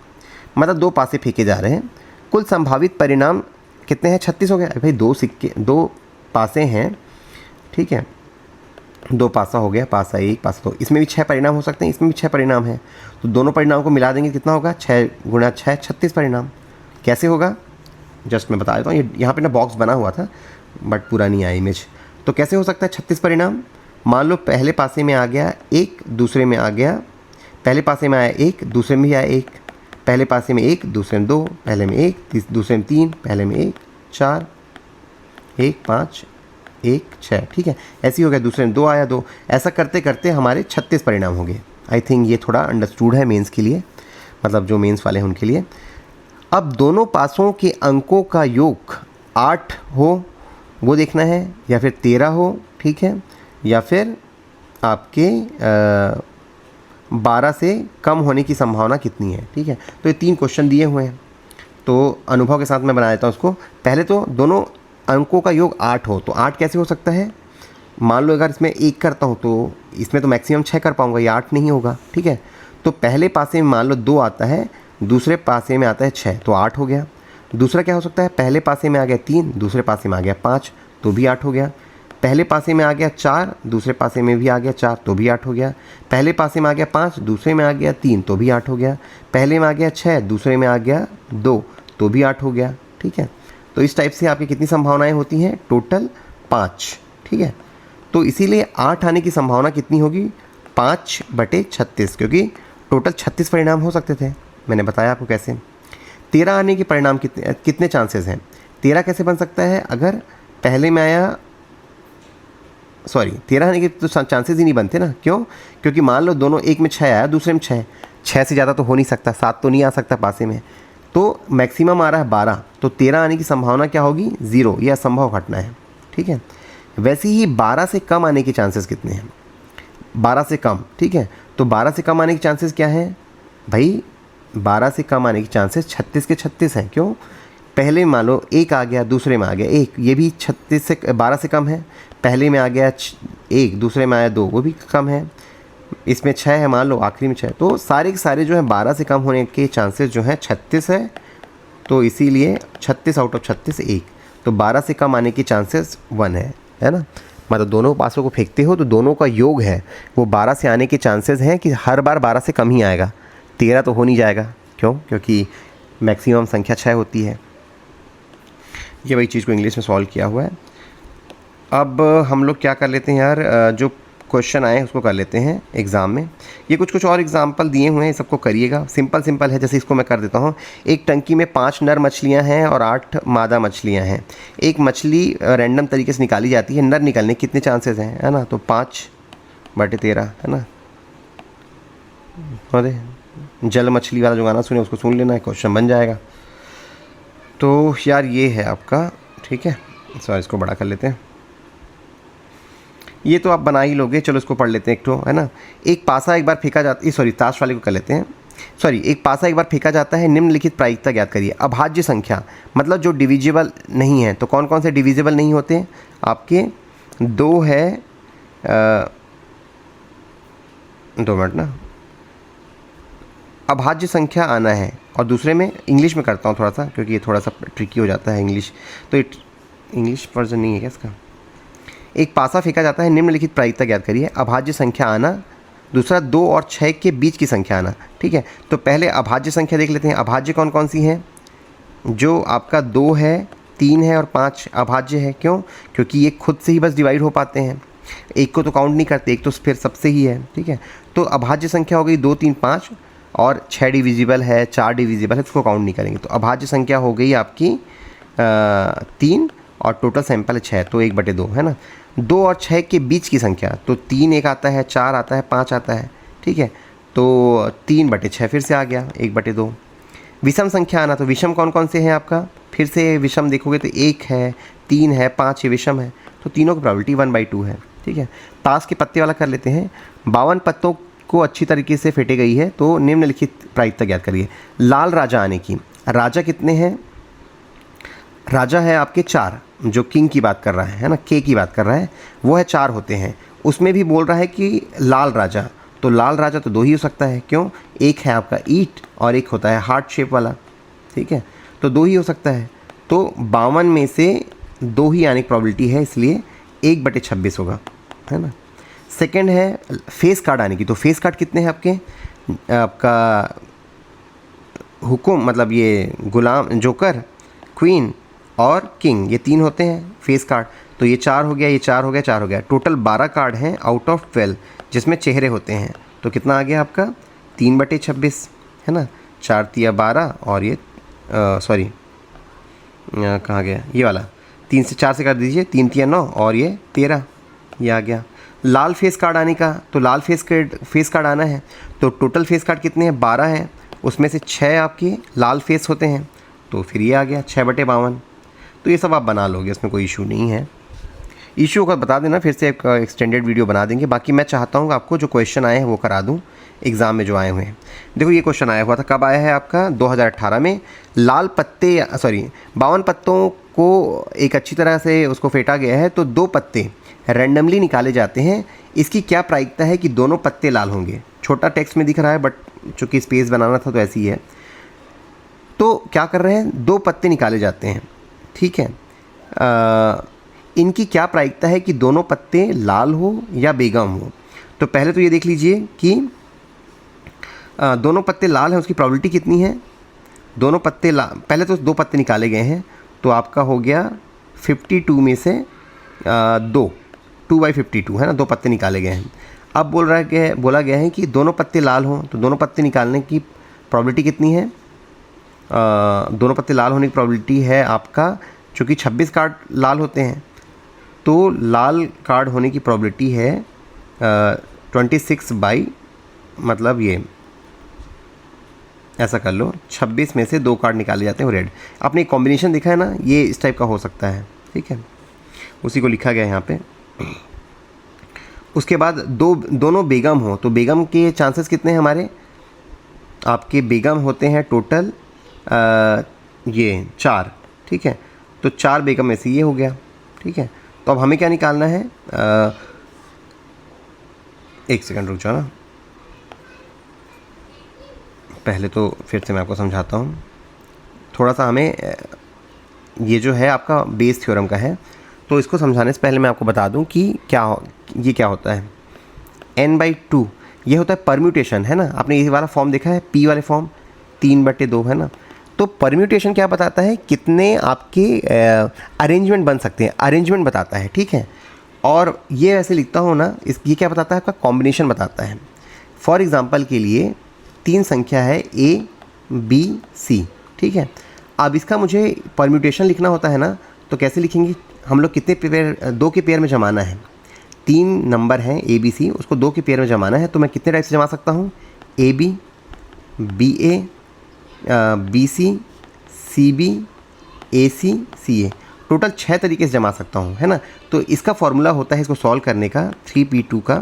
मतलब 2 पासे फेंके जा रहे हैं, कुल संभावित परिणाम कितने हैं? 36 हो गया। भाई 2 पासे हैं, ठीक है, 2 पासा हो गया, पासा 1 पासा 2, इसमें भी 6 परिणाम हो सकते हैं, इसमें भी 6 परिणाम हैं, तो दोनों परिणाम को मिला देंगे कितना होगा? 6 × 6 36 परिणाम। कैसे होगा जस्ट मैं बता देता हूँ, ये यहाँ पे ना बॉक्स बना हुआ था बट पूरा नहीं आया इमेज। तो कैसे हो सकता है 36 परिणाम? मान लो पहले पासे में आ गया 1, दूसरे में आ गया, पहले पासे में आया 1, दूसरे में भी आया 1, पहले पासे में 1, दूसरे में 2, पहले में 1, दूसरे में 3, पहले में 1, 4, 1, 5, 1, 6, ठीक है। ऐसे ही हो गया, दूसरे में 2 आया 2, ऐसा करते करते हमारे 36 परिणाम हो गए। आई थिंक ये थोड़ा अंडरस्टूड है मेंस के लिए, मतलब जो मेंस वाले हैं उनके लिए। अब दोनों पासों के अंकों का योग 8 हो वो देखना है, या फिर 13 हो, ठीक है, या फिर आपके 12 से कम होने की संभावना कितनी है, ठीक है। तो ये 3 क्वेश्चन दिए हुए हैं, तो अनुभव के साथ मैं बना देता हूँ उसको। पहले तो दोनों अंकों का योग 8 हो, तो 8 कैसे हो सकता है? मान लो अगर इसमें 1 करता हूँ तो इसमें तो मैक्सिमम 6 कर पाऊँगा, ये 8 नहीं होगा, ठीक है। तो पहले पासे में मान लो 2 आता है, दूसरे पासे में आता है 6, तो 8 हो गया। दूसरा क्या हो सकता है? पहले पासे में आ गया 3, दूसरे पासे में आ गया 5, तो भी 8 हो गया। पहले पासे में आ गया 4, दूसरे पासे में भी आ गया 4, तो भी 8 हो गया। पहले पासे में आ गया 5, दूसरे में आ गया 3, तो भी 8 हो गया। पहले में आ गया 6, दूसरे में आ गया 2, तो भी 8 हो गया, ठीक है। तो इस टाइप से आपकी कितनी संभावनाएं होती हैं? टोटल 5, ठीक है। तो इसीलिए 8 आने की संभावना कितनी होगी? 5/36, क्योंकि टोटल 36 परिणाम हो सकते थे, मैंने बताया आपको कैसे। 13 आने के परिणाम कितने चांसेस हैं? 13 कैसे बन सकता है? अगर पहले में आया, सॉरी 13 आने के तो चांसेस ही नहीं बनते ना। क्यों? क्योंकि मान लो दोनों, एक में 6 आया, दूसरे में 6 से ज़्यादा तो हो नहीं सकता, 7 तो नहीं आ सकता पासे में, तो मैक्सिमम आ रहा है 12, तो 13 आने की संभावना क्या होगी? 0, यह असंभव घटना है, ठीक है। वैसे ही 12 से कम आने के चांसेस कितने हैं? 12 से कम, ठीक है। तो 12 से कम आने के चांसेस क्या हैं भाई? 12 से कम आने के चांसेस 36 के 36 हैं। क्यों? पहले मान लो 1 आ गया, दूसरे में आ गया 1, ये भी 36 से 12 से कम है। पहले में आ गया 1, दूसरे में आया 2, वो भी कम है। इसमें 6 है, मान लो आखिरी में 6, तो सारे के सारे जो है 12 से कम होने के चांसेस जो हैं 36 है। तो इसीलिए 36 आउट ऑफ 36 1, तो 12 से कम आने के चांसेस 1 है ना। मतलब दोनों पासों को फेंकते हो तो दोनों का योग है वो 12 से आने के चांसेस हैं कि हर बार 12 से कम ही आएगा, 13 तो हो नहीं जाएगा। क्यों? क्योंकि मैक्सिमम संख्या 6 होती है। ये वही चीज़ को इंग्लिश में सॉल्व किया हुआ है। अब हम लोग क्या कर लेते हैं यार, जो क्वेश्चन आए उसको कर लेते हैं एग्ज़ाम में। ये कुछ और एग्जाम्पल दिए हुए हैं, सबको करिएगा। सिंपल है, जैसे इसको मैं कर देता हूँ। एक टंकी में 5 नर मछलियाँ हैं और 8 मादा मछलियाँ हैं। एक मछली रैंडम तरीके से निकाली जाती है, नर निकलने कितने चांसेस हैं, है ना। तो 5/13, है ना। अरे जल मछली वाला जो गाना सुने उसको सुन लेना है, क्वेश्चन बन जाएगा। तो यार ये है आपका, ठीक है। सॉरी, इसको बड़ा कर लेते हैं। ये तो आप बना ही लोगे, चलो इसको पढ़ लेते हैं एक तो, है ना। एक पासा एक बार फेंका जाता है, सॉरी ताश वाले को कर लेते हैं। सॉरी, एक पासा एक बार फेंका जाता है, निम्नलिखित प्रायिकता ज्ञात करिए। अभाज्य संख्या मतलब जो डिविजिबल नहीं है, तो कौन कौन से डिविजिबल नहीं होते हैं आपके? 2 है, 2 मिनट ना, अभाज्य संख्या आना है। और दूसरे में इंग्लिश में करता हूँ थोड़ा सा, क्योंकि ये थोड़ा सा ट्रिकी हो जाता है इंग्लिश, तो इंग्लिश वर्जन नहीं है क्या इसका। एक पासा फेंका जाता है, निम्नलिखित प्रायिकता ज्ञात करिए। अभाज्य संख्या आना, दूसरा 2 और 6 के बीच की संख्या आना, ठीक है। तो पहले अभाज्य संख्या देख लेते हैं। अभाज्य कौन कौन सी हैं? जो आपका 2 है, 3 है और 5 अभाज्य है। क्यों? क्योंकि ये खुद से ही बस डिवाइड हो पाते हैं, एक को तो काउंट नहीं करते, एक तो फिर सबसे ही है, ठीक है। तो अभाज्य संख्या हो गई 2, 3, 5। और 6 डिविजिबल है, 4 डिविजिबल है, उसको काउंट नहीं करेंगे। तो अभाज्य संख्या हो गई आपकी 3 और टोटल सैंपल है 6, तो 1/2 है ना। 2 और 6 के बीच की संख्या, तो 3 एक आता है, 4 आता है, 5 आता है, ठीक है। तो 3/6 फिर से आ गया 1/2। विषम संख्या आना, तो विषम कौन कौन से हैं आपका, फिर से विषम देखोगे तो 1 है, 3 है, 5 ये विषम है, तो तीनों की प्रोबेबिलिटी 1/2 है, ठीक है। ताश के पत्ते वाला कर लेते हैं। 52 पत्तों को अच्छी तरीके से फेंटे गई है, तो निम्नलिखित प्रायिकता ज्ञात करिए। लाल राजा आने की, राजा कितने हैं, राजा है आपके 4, जो किंग की बात कर रहा है ना, के की बात कर रहा है, वो है 4 होते हैं। उसमें भी बोल रहा है कि लाल राजा, तो लाल राजा तो 2 ही हो सकता है, क्यों, एक है आपका ईट और एक होता है हार्ट शेप वाला, ठीक है, तो 2 ही हो सकता है। तो 52 में से 2 ही आने की प्रॉबिलिटी है, इसलिए 1/26 होगा, है ना। सेकंड है फेस कार्ड आने की, तो फेस कार्ड कितने हैं आपके, आपका हुकुम मतलब ये गुलाम, जोकर, क्वीन और किंग, ये 3 होते हैं फेस कार्ड। तो ये 4 हो गया, ये 4 हो गया, 4 हो गया, टोटल 12 कार्ड हैं आउट ऑफ 12 जिसमें चेहरे होते हैं। तो कितना आ गया आपका 3/26, है ना। 4 तिया 12 और ये सॉरी कहाँ गया ये वाला, 3 से 4 से कर दीजिए, 3 तिया 9 और ये 13, ये आ गया। लाल फेस कार्ड आने का, तो लाल फेस कार्ड आना है, तो टोटल फेस कार्ड कितने हैं, 12 हैं, उसमें से 6 आपके लाल फेस होते हैं, तो फिर ये आ गया 6/52। तो ये सब आप बना लोगे, इसमें कोई इशू नहीं है। इशू का बता देना, फिर से एक एक्सटेंडेड वीडियो बना देंगे। बाकी मैं चाहता हूँ आपको जो क्वेश्चन आए हैं वो करा दूँ एग्ज़ाम में जो आए हुए हैं। देखो ये क्वेश्चन आया हुआ था, कब आया है आपका 2018 में। लाल पत्ते 52 पत्तों को एक अच्छी तरह से उसको फेंटा गया है, तो 2 पत्ते रैंडमली निकाले जाते हैं, इसकी क्या प्रायिकता है कि दोनों पत्ते लाल होंगे। छोटा टेक्स्ट में दिख रहा है, बट चूँकि स्पेस बनाना था तो ऐसी ही है। तो क्या कर रहे हैं, 2 पत्ते निकाले जाते हैं, ठीक है। इनकी क्या प्रायिकता है कि दोनों पत्ते लाल हो या बेगम हो। तो पहले तो ये देख लीजिए कि दोनों पत्ते लाल हैं, उसकी प्रोबेबिलिटी कितनी है। दोनों पत्ते पहले तो 2 पत्ते निकाले गए हैं, तो आपका हो गया 52 में से 2/52 है ना, 2 पत्ते निकाले गए हैं। अब बोला गया है कि दोनों पत्ते लाल हों, तो दोनों पत्ते निकालने की प्रोबेबिलिटी कितनी है। दोनों पत्ते लाल होने की प्रोबेबिलिटी है आपका, चूँकि 26 कार्ड लाल होते हैं, तो लाल कार्ड होने की प्रोबेबिलिटी है 26 बाई, मतलब ये ऐसा कर लो, 26 में से 2 कार्ड निकाले जाते हैं वो रेड। आपने कॉम्बिनेशन देखा है ना, ये इस टाइप का हो सकता है, ठीक है, उसी को लिखा गया है यहाँ पे। उसके बाद दोनों बेगम हो, तो बेगम के चांसेस कितने हैं हमारे, आपके बेगम होते हैं टोटल ये 4, ठीक है। तो 4 बेगम में से ये हो गया, ठीक है। तो अब हमें क्या निकालना है, 1 सेकंड रुक जाओ ना, पहले तो फिर से मैं आपको समझाता हूँ। थोड़ा सा हमें ये जो है आपका बेस थ्योरम का है, तो इसको समझाने से पहले मैं आपको बता दूं कि ये क्या होता है। n/2 ये होता है परम्यूटेशन, है ना। आपने ये वाला फॉर्म देखा है, p वाले फॉर्म 3/2 है ना। तो परम्यूटेशन क्या बताता है, कितने आपके अरेंजमेंट बन सकते हैं, अरेंजमेंट बताता है, ठीक है। और ये वैसे लिखता हूँ ना, ये क्या बताता है, आपका कॉम्बिनेशन बताता है। फॉर एग्ज़ाम्पल के लिए 3 संख्या है A B C, ठीक है। अब इसका मुझे परम्यूटेशन लिखना होता है ना, तो कैसे लिखेंगे हम लोग, कितने पेयर, 2 के पेयर में जमाना है। 3 नंबर हैं A B C, उसको 2 के पेयर में जमाना है, तो मैं कितने टाइप से जमा सकता हूँ, AB BA BC CB AC CA, total 6 तरीके से जमा सकता हूँ, है ना। तो इसका फॉर्मूला होता है इसको सॉल्व करने का 3p2 का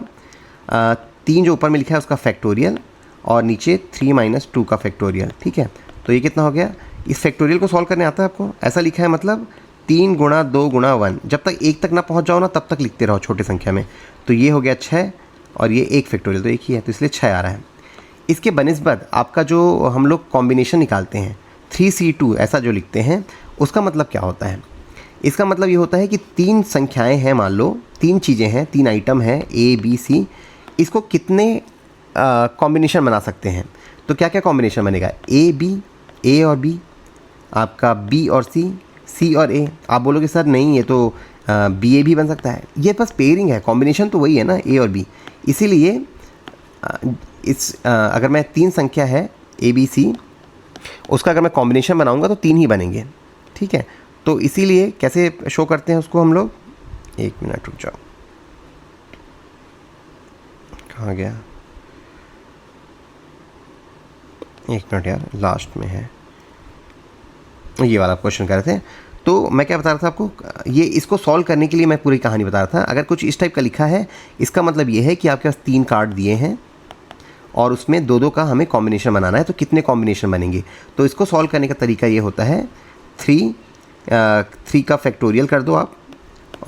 3 जो ऊपर में लिखा है उसका फैक्टोरियल और नीचे 3 - 2 का फैक्टोरियल, ठीक है। तो ये कितना हो गया, इस फैक्टोरियल को सॉल्व करने आता है आपको, ऐसा लिखा है, मतलब 3 × 2 × 1, जब तक 1 तक ना पहुंच जाओ ना तब तक लिखते रहो छोटे संख्या में। तो ये हो गया 6 और ये 1 फैक्टोरियल तो एक ही है, तो इसलिए 6 आ रहा है। इसके बनिस्बत आपका जो हम लोग कॉम्बिनेशन निकालते हैं 3C2 ऐसा जो लिखते हैं, उसका मतलब क्या होता है। इसका मतलब ये होता है कि 3 संख्याएं हैं, मान लो 3 चीज़ें हैं, 3 आइटम हैं A B C, इसको कितने कॉम्बिनेशन बना सकते हैं। तो क्या क्या कॉम्बिनेशन बनेगा, A और B, आपका B और C और A। आप बोलोगे सर नहीं ये तो BA भी बन सकता है, ये बस पेयरिंग है, कॉम्बिनेशन तो वही है ना A और B। इसीलिए अगर मैं 3 संख्या है ABC, उसका अगर मैं कॉम्बिनेशन बनाऊंगा तो 3 ही बनेंगे, ठीक है। तो इसीलिए कैसे शो करते हैं उसको हम लोग, 1 मिनट रुक जाओ, कहाँ गया, 1 मिनट यार, लास्ट में है, ये वाला क्वेश्चन कर रहे थे। तो मैं क्या बता रहा था आपको, ये इसको सॉल्व करने के लिए मैं पूरी कहानी बता रहा था। अगर कुछ इस टाइप का लिखा है, इसका मतलब ये है कि आपके पास 3 कार्ड दिए हैं और उसमें 2-2 का हमें कॉम्बिनेशन बनाना है, तो कितने कॉम्बिनेशन बनेंगे। तो इसको सॉल्व करने का तरीका ये होता है, 3 का फैक्टोरियल कर दो आप,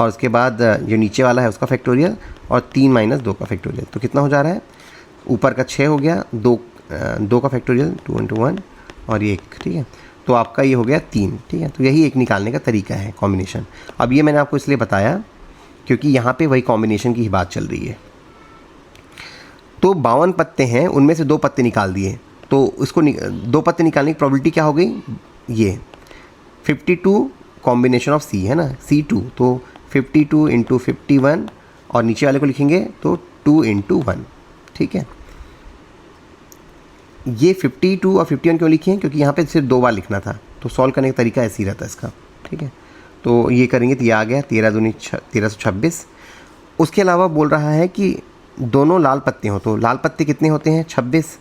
और उसके बाद जो नीचे वाला है उसका फैक्टोरियल, और 3 - 2 का फैक्टोरियल। तो कितना हो जा रहा है, ऊपर का 6 हो गया, 2 का फैक्टोरियल 2 × 1 और ये 1, ठीक है। तो आपका ये हो गया 3, ठीक है। तो यही एक निकालने का तरीका है कॉम्बिनेशन। अब ये मैंने आपको इसलिए बताया क्योंकि यहाँ पे वही कॉम्बिनेशन की ही बात चल रही है। तो 52 पत्ते हैं, उनमें से 2 पत्ते निकाल दिए, तो उसको 2 पत्ते निकालने की प्रोबेबिलिटी क्या हो गई, ये 52 कॉम्बिनेशन ऑफ C है ना, C2, तो 52 × 51 और नीचे वाले को लिखेंगे तो 2 × 1, ठीक है। ये 52 और 51 क्यों लिखे हैं, क्योंकि यहाँ पे सिर्फ 2 बार लिखना था, तो सॉल्व करने का तरीका ऐसे ही रहता है इसका, ठीक है। तो ये करेंगे तो ये आ गया 13 दूनी 1326। उसके अलावा बोल रहा है कि दोनों लाल पत्ते हों, तो लाल पत्ते कितने होते हैं, 26,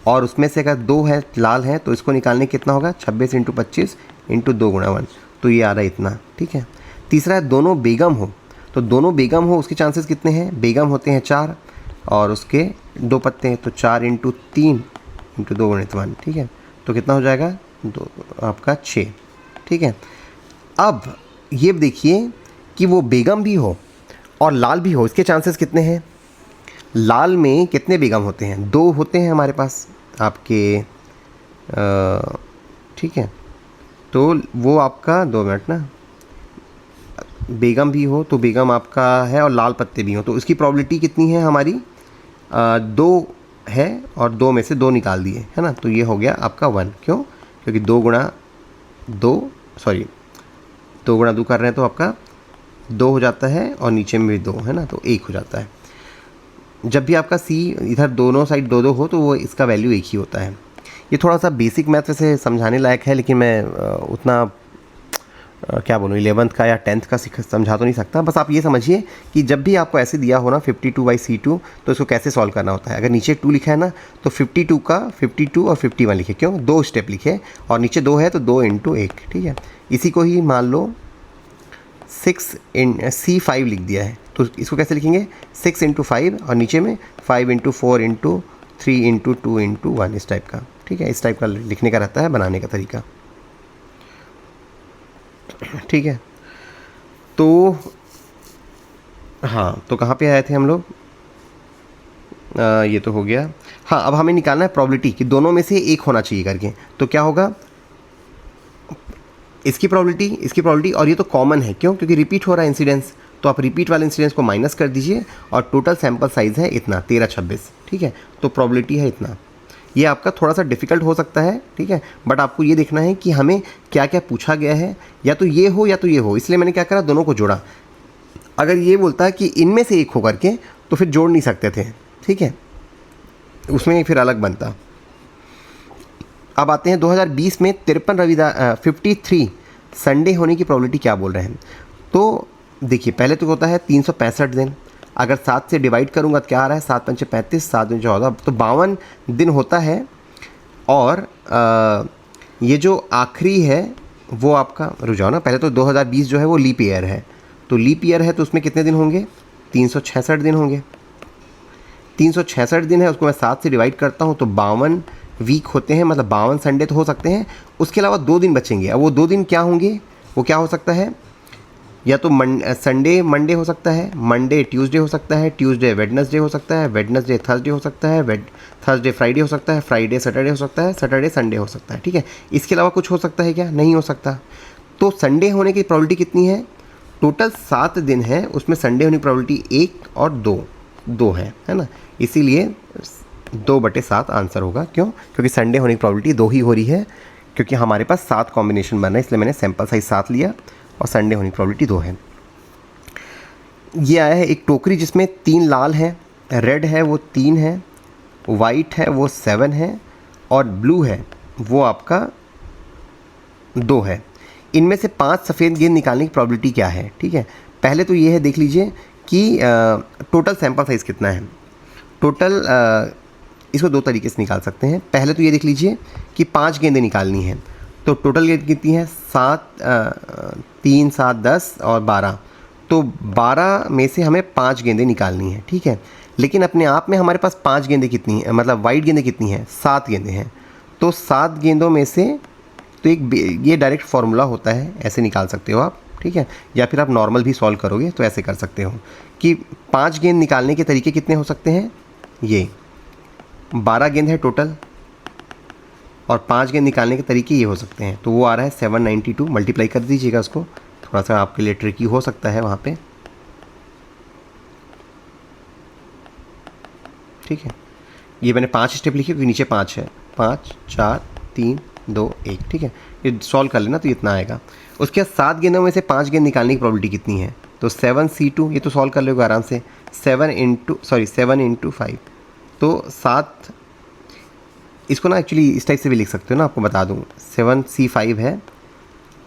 और उसमें से अगर 2 है लाल हैं तो इसको निकालने कितना होगा, 26 × 25 × 2 × 1, तो ये आ रहा है इतना, ठीक है। तीसरा है दोनों बेगम हो, तो दोनों बेगम हो उसके चांसेस कितने हैं, बेगम होते हैं 4 और उसके 2 पत्ते हैं, तो 4 × 3 × 2 × 1, ठीक है। तो कितना हो जाएगा, 2 आपका 6, ठीक है। अब ये देखिए कि वो बेगम भी हो और लाल भी हो, इसके चांसेस कितने हैं, लाल में कितने बेगम होते हैं, 2 होते हैं हमारे पास आपके, ठीक है। तो वो आपका 2 मिनट ना, बेगम भी हो तो बेगम आपका है और लाल पत्ते भी हो, तो इसकी प्रोबेबिलिटी कितनी है हमारी, 2 है और 2 में से 2 निकाल दिए, है ना। तो ये हो गया आपका 1, क्यों, क्योंकि 2 × 2 कर रहे हैं तो आपका 2 हो जाता है और नीचे में भी 2 है ना, तो 1 हो जाता है। जब भी आपका C इधर दोनों साइड 2-2 हो तो वो इसका वैल्यू 1 ही होता है। ये थोड़ा सा बेसिक मैथ से समझाने लायक है, लेकिन मैं उतना क्या बोलूँ 11th का या 10th का समझा तो नहीं सकता। बस आप ये समझिए कि जब भी आपको ऐसे दिया हो ना 52/C2, तो इसको कैसे सॉल्व करना होता है। अगर नीचे 2 लिखा है ना, तो 52 का 52 और 51 लिखे, क्यों, 2 स्टेप लिखे, और नीचे 2 है तो 2 × 1, ठीक है। इसी को ही मान लो C5 लिख दिया है, तो इसको कैसे लिखेंगे, 6 × 5 और नीचे में 5 × 4 × 3 × 2 × 1, इस टाइप का, ठीक है। इस टाइप का लिखने का रहता है बनाने का तरीका, ठीक है। तो हाँ, तो कहाँ पे आए थे हम लोग, ये तो हो गया। हाँ, अब हमें निकालना है प्रोबेबिलिटी कि दोनों में से एक होना चाहिए करके। तो क्या होगा, इसकी प्रोबेबिलिटी, और ये तो कॉमन है, क्यों, क्योंकि रिपीट हो रहा है इंसिडेंस, तो आप रिपीट वाले इंसिडेंस को माइनस कर दीजिए, और टोटल सैंपल साइज़ है इतना 1326, ठीक है। तो प्रोबेबिलिटी है इतना। ये आपका थोड़ा सा डिफ़िकल्ट हो सकता है, ठीक है, बट आपको ये देखना है कि हमें क्या क्या पूछा गया है, या तो ये हो या तो ये हो, इसलिए मैंने क्या करा, दोनों को जोड़ा। अगर ये बोलता है कि इनमें से एक हो करके, तो फिर जोड़ नहीं सकते थे, ठीक है, उसमें फिर अलग बनता। अब आते हैं 2020 में 53 संडे होने की प्रोबेबिलिटी क्या बोल रहे हैं। तो देखिए, पहले तो होता है 365 दिन, अगर 7 से डिवाइड करूंगा तो क्या आ रहा है, 7 × 5 = 35, 7 × 14, तो 52 दिन होता है। और ये जो आखिरी है वो आपका, रुक जाओ ना, पहले तो 2020 जो है वो लीप ईयर है, तो लीप ईयर है तो उसमें कितने दिन होंगे, 366 दिन होंगे। 366 दिन है, उसको मैं 7 से डिवाइड करता हूँ तो 52 वीक होते हैं, मतलब 52 संडे तो हो सकते हैं। उसके अलावा 2 दिन बचेंगे। अब वो 2 दिन क्या होंगे, वो क्या हो सकता है, या तो संडे मंडे हो सकता है, मंडे ट्यूसडे हो सकता है, ट्यूसडे वेडनेसडे हो सकता है, वेडनेसडे थर्सडे हो सकता है, थर्सडे फ्राइडे हो सकता है, फ्राइडे सैटरडे हो सकता है, सैटरडे संडे हो सकता है, ठीक है। इसके अलावा कुछ हो सकता है क्या, नहीं हो सकता। तो संडे होने की प्रोबेबिलिटी कितनी है, टोटल 7 दिन है, उसमें संडे होने की प्रोबेबिलिटी 1 और 2 है ना। इसीलिए 2/7 आंसर होगा, क्यों, क्योंकि संडे होने की प्रोबेबिलिटी 2 ही हो रही है, क्योंकि हमारे पास 7 कॉम्बिनेशन बन रहा है, इसलिए मैंने सैंपल साइज 7 लिया और संडे होने की प्रोबेबिलिटी 2 है। ये आया है एक टोकरी जिसमें 3 लाल हैं, रेड है वो 3 है, वाइट है वो 7 है और ब्लू है वो आपका 2 है। इनमें से 5 सफ़ेद गेंद निकालने की प्रोबेबिलिटी क्या है, ठीक है। पहले तो ये है, देख लीजिए कि टोटल सैंपल साइज़ कितना है। टोटल इसको 2 तरीके से निकाल सकते हैं। पहले तो ये देख लीजिए कि 5 गेंदें निकालनी हैं, तो टोटल गेंद कितनी है, 3 7 10 और 12, तो 12 में से हमें 5 गेंदें निकालनी है, ठीक है। लेकिन अपने आप में हमारे पास 5 गेंदें कितनी हैं, मतलब वाइट गेंदें कितनी हैं, 7 गेंदें हैं। तो 7 गेंदों में से तो ये डायरेक्ट फार्मूला होता है, ऐसे निकाल सकते हो आप, ठीक है। या फिर आप नॉर्मल भी सॉल्व करोगे तो ऐसे कर सकते हो कि 5 गेंद निकालने के तरीके कितने हो सकते हैं, ये 12 गेंद है टोटल और 5 गेंद निकालने के तरीके ये हो सकते हैं। तो वो आ रहा है 792, मल्टीप्लाई कर दीजिएगा उसको, थोड़ा सा आपके लिए ट्रिकी हो सकता है वहाँ पे, ठीक है। ये मैंने 5 स्टेप लिखे क्योंकि नीचे 5 है, 5 4 3 2 1, ठीक है। ये सॉल्व कर लेना तो इतना आएगा। उसके बाद 7 गेंदों में से 5 गेंद निकालने की प्रोबेबिलिटी कितनी है, तो 7C2, ये तो सॉल्व कर लोगे आराम से, 7 इंटू 5, तो 7, इसको ना एक्चुअली इस टाइप से भी लिख सकते हो ना, आपको बता दूँ, 7C5 है,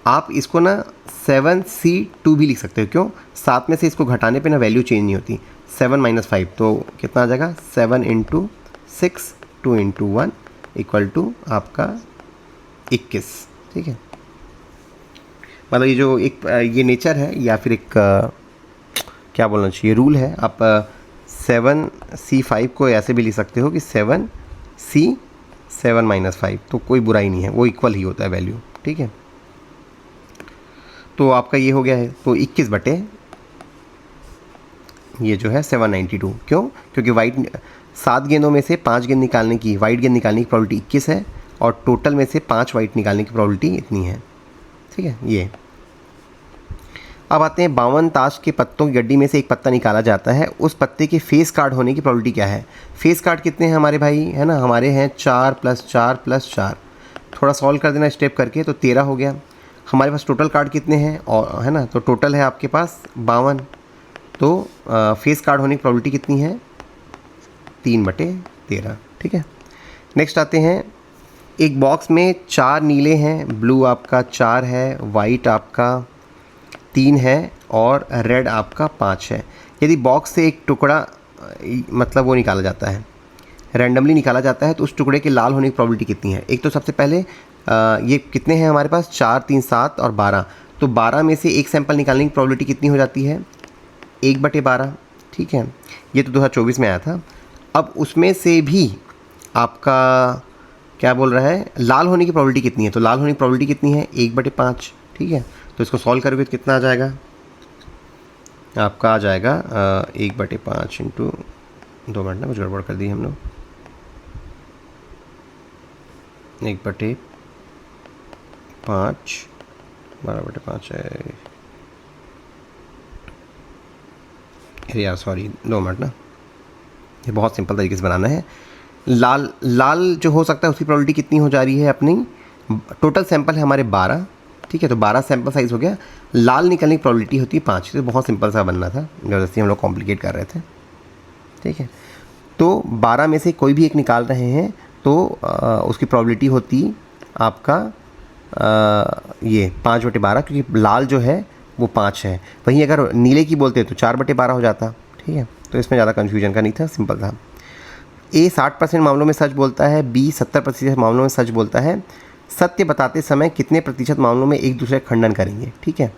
आप इसको ना 7C2 भी लिख सकते हो। क्यों, 7 में से इसको घटाने पे ना वैल्यू चेंज नहीं होती, 7 - 5, तो कितना आ जाएगा, 7 इंटू 6 2 इंटू 1 इक्वल टू आपका 21, ठीक है। मतलब ये जो एक ये नेचर है या फिर एक क्या बोलना चाहिए, रूल है। आप 7C5 को ऐसे भी लिख सकते हो कि 7C 7 - 5, तो कोई बुराई नहीं है, वो इक्वल ही होता है वैल्यू, ठीक है। तो आपका ये हो गया है, तो 21 बटे ये जो है 792, क्यों, क्योंकि वाइट 7 गेंदों में से 5 गेंद निकालने की, वाइट गेंद निकालने की प्रोबेबिलिटी 21 है और टोटल में से 5 वाइट निकालने की प्रोबेबिलिटी इतनी है, ठीक है। ये अब आते हैं 52 ताश के पत्तों की गड्डी में से एक पत्ता निकाला जाता है, उस पत्ते के फेस कार्ड होने की प्रोबेबिलिटी क्या है। फेस कार्ड कितने हैं हमारे भाई, है ना, हमारे हैं 4 + 4 + 4, थोड़ा सॉल्व कर देना स्टेप करके, तो 13 हो गया। हमारे पास टोटल कार्ड कितने हैं, और है ना, तो टोटल है आपके पास 52, तो फेस कार्ड होने की प्रोबेबिलिटी कितनी है, 3/13, ठीक है। नेक्स्ट आते हैं, एक बॉक्स में 4 नीले हैं, ब्लू आपका 4 है, वाइट आपका 3 है और रेड आपका 5 है। यदि बॉक्स से एक टुकड़ा मतलब वो निकाला जाता है, रैंडमली निकाला जाता है, तो उस टुकड़े के लाल होने की प्रोबेबिलिटी कितनी है। एक तो सबसे पहले ये कितने हैं हमारे पास, 4 3 7 और 12, तो 12 में से एक सैंपल निकालने की प्रोबेबिलिटी कितनी हो जाती है, 1/12, ठीक है। ये तो 2024 में आया था। अब उसमें से भी आपका क्या बोल रहा है, लाल होने की प्रोबेबिलिटी कितनी है, तो लाल होने की प्रोबेबिलिटी कितनी है, 1/5, ठीक है। तो इसको सॉल्व करोगे तो कितना आ जाएगा, आपका आ जाएगा 1/5 इंटू 2 मिनट ना, कुछ गड़बड़ कर दी हम लोग, 1/5 12/5 है, अरे यार सॉरी, 2 मिनट ना, ये बहुत सिंपल तरीके से बनाना है। लाल जो हो सकता है उसकी प्रोबेबिलिटी कितनी हो जा रही है अपनी, टोटल सैंपल है हमारे 12, ठीक है, तो 12 सैंपल साइज़ हो गया, लाल निकलने की प्रोबेबिलिटी होती है 5, तो बहुत सिंपल सा बनना था, ज़बरदस्ती हम लोग कॉम्प्लिकेट कर रहे थे, ठीक है। तो 12 में से कोई भी एक निकाल रहे हैं तो उसकी प्रोबेबिलिटी होती आपका ये 5/12, क्योंकि लाल जो है वो 5 है। वहीं अगर नीले की बोलते तो 4/12 हो जाता, ठीक है। तो इसमें ज़्यादा कन्फ्यूजन का नहीं था, सिंपल था। A 60% मामलों में सच बोलता है, B 70% मामलों में सच बोलता है, सत्य बताते समय कितने प्रतिशत मामलों में एक दूसरे का खंडन करेंगे, ठीक है।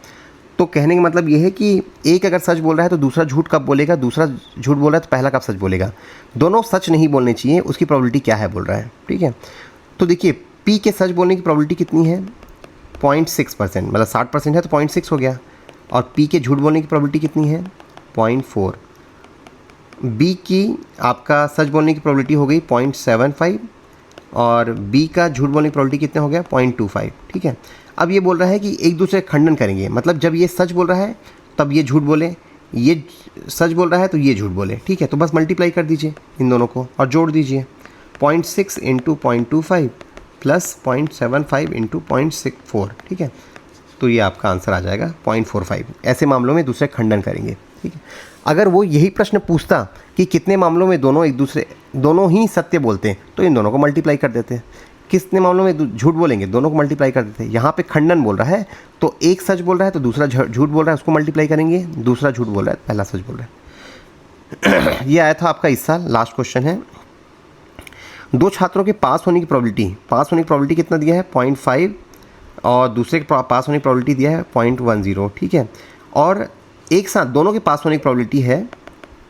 तो कहने का मतलब ये है कि एक अगर सच बोल रहा है तो दूसरा झूठ कब बोलेगा, दूसरा झूठ बोल रहा है तो पहला कब सच बोलेगा, दोनों सच नहीं बोलने चाहिए, उसकी प्रोबेबिलिटी क्या है बोल रहा है, ठीक है। तो देखिए P के सच बोलने की प्रोबेबिलिटी कितनी है, 0.6%, मतलब 60% है तो 0.6 हो गया, और P के झूठ बोलने की प्रोबेबिलिटी कितनी है, 0.4। B की आपका सच बोलने की प्रोबेबिलिटी हो गई 0.75 और B का झूठ बोलने की प्रोबेबिलिटी कितना हो गया 0.25, ठीक है। अब ये बोल रहा है कि एक दूसरे का खंडन करेंगे, मतलब जब ये सच बोल रहा है तब ये झूठ बोले, ये सच बोल रहा है तो ये झूठ बोले, ठीक है। तो बस मल्टीप्लाई कर दीजिए इन दोनों को और जोड़ दीजिए, 0.6 इंटू 0.25 प्लस 0.75 इंटू 0.64, ठीक है। तो ये आपका आंसर आ जाएगा 0.45। ऐसे मामलों में दूसरे खंडन करेंगे, ठीक है। अगर वो यही प्रश्न पूछता कि कितने मामलों में दोनों ही सत्य बोलते हैं, तो इन दोनों को मल्टीप्लाई कर देते हैं। कितने मामलों में झूठ बोलेंगे, दोनों को मल्टीप्लाई कर देते हैं। यहाँ पे खंडन बोल रहा है तो एक सच बोल रहा है तो दूसरा झूठ बोल रहा है, उसको मल्टीप्लाई करेंगे। दूसरा झूठ बोल रहा है, पहला सच बोल रहा है। ये आया था आपका इस साल। लास्ट क्वेश्चन है, 2 छात्रों के पास होने की प्रोबेबिलिटी कितना दिया है 0.5 और दूसरे के पास होने की प्रोबेबिलिटी दिया है 0.10, ठीक है। और एक साथ दोनों के पास होने की प्रोबेबिलिटी है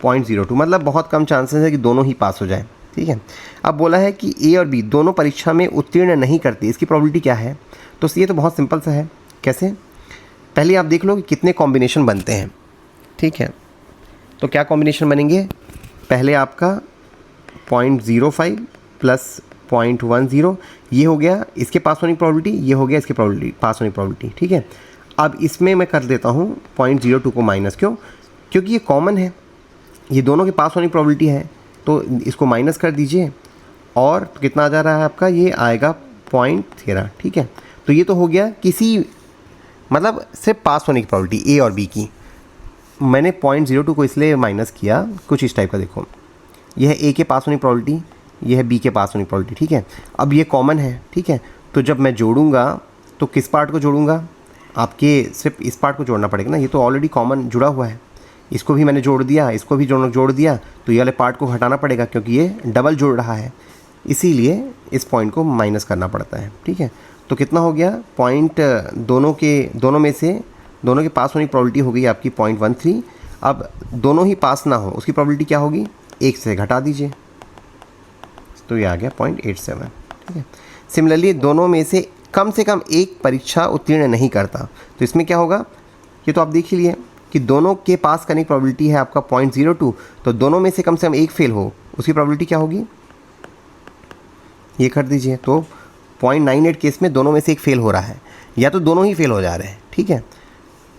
0.02, मतलब बहुत कम चांसेस है कि दोनों ही पास हो जाए, ठीक है। अब बोला है कि ए और बी दोनों परीक्षा में उत्तीर्ण नहीं करते, इसकी प्रोबेबिलिटी क्या है। तो ये तो बहुत सिंपल सा है। कैसे, पहले आप देख लो कि कितने कॉम्बिनेशन बनते हैं, ठीक है। तो क्या कॉम्बिनेशन बनेंगे, पहले आपका 0.05 प्लस 0.10 ये हो गया इसके पास होने की प्रोबेबिलिटी, ये हो गया इसके पास होने की प्रोबेबिलिटी, ठीक है। अब इसमें मैं कर देता हूँ 0.02 को माइनस, क्योंकि ये कॉमन है, ये दोनों के पास होने की प्रोबेबिलिटी है, तो इसको माइनस कर दीजिए और कितना आ जा रहा है आपका, ये आएगा 0.13, ठीक है। तो ये तो हो गया किसी मतलब सिर्फ पास होने की प्रोबेबिलिटी ए और बी की। मैंने 0.02 को इसलिए माइनस किया, कुछ इस टाइप का देखो, यह है ए के पास होने की प्रोबेबिलिटी, यह है बी के पास होने की प्रोबेबिलिटी, ठीक है। अब ये कॉमन है, ठीक है। तो जब मैं जोड़ूंगा तो किस पार्ट को जोड़ूंगा, आपके सिर्फ इस पार्ट को जोड़ना पड़ेगा ना, ये तो ऑलरेडी कॉमन जुड़ा हुआ है। इसको भी मैंने जोड़ दिया, इसको भी जोड़ दिया, तो ये वाले पार्ट को हटाना पड़ेगा क्योंकि ये डबल जुड़ रहा है, इसीलिए इस पॉइंट को माइनस करना पड़ता है, ठीक है। तो कितना हो गया, पॉइंट दोनों के पास होने की प्रोबेबिलिटी हो गई आपकी 0.13। अब दोनों ही पास ना हो उसकी प्रोबेबिलिटी क्या होगी, 1 से घटा दीजिए, तो ये आ गया 0.87, ठीक है। सिमिलरली दोनों में से कम एक परीक्षा उत्तीर्ण नहीं करता, तो इसमें क्या होगा, ये तो आप देख ही लिए कि दोनों के पास करने की प्रोबेबिलिटी है आपका 0.02, तो दोनों में से कम एक फेल हो उसकी प्रोबेबिलिटी क्या होगी, ये कर दीजिए। तो 0.98 केस में दोनों में से एक फेल हो रहा है, या तो दोनों ही फेल हो जा रहे हैं, ठीक है।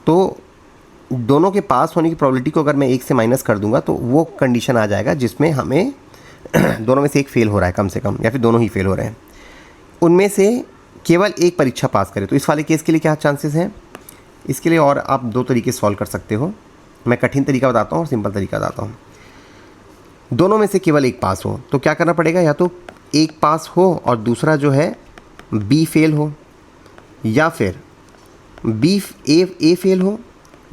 तो दोनों के पास होने की प्रोबेबिलिटी को अगर मैं 1 से माइनस कर दूंगा तो वो कंडीशन आ जाएगा जिसमें हमें दोनों में से एक फेल हो रहा है कम से कम, या फिर दोनों ही फेल हो रहे हैं, उनमें से केवल एक परीक्षा पास करे। तो इस वाले केस के लिए क्या चांसेस हैं, इसके लिए और आप 2 तरीके सॉल्व कर सकते हो। मैं कठिन तरीका बताता हूँ और सिंपल तरीका बताता हूँ। दोनों में से केवल एक पास हो तो क्या करना पड़ेगा, या तो एक पास हो और दूसरा जो है बी फेल हो, या फिर ए फेल हो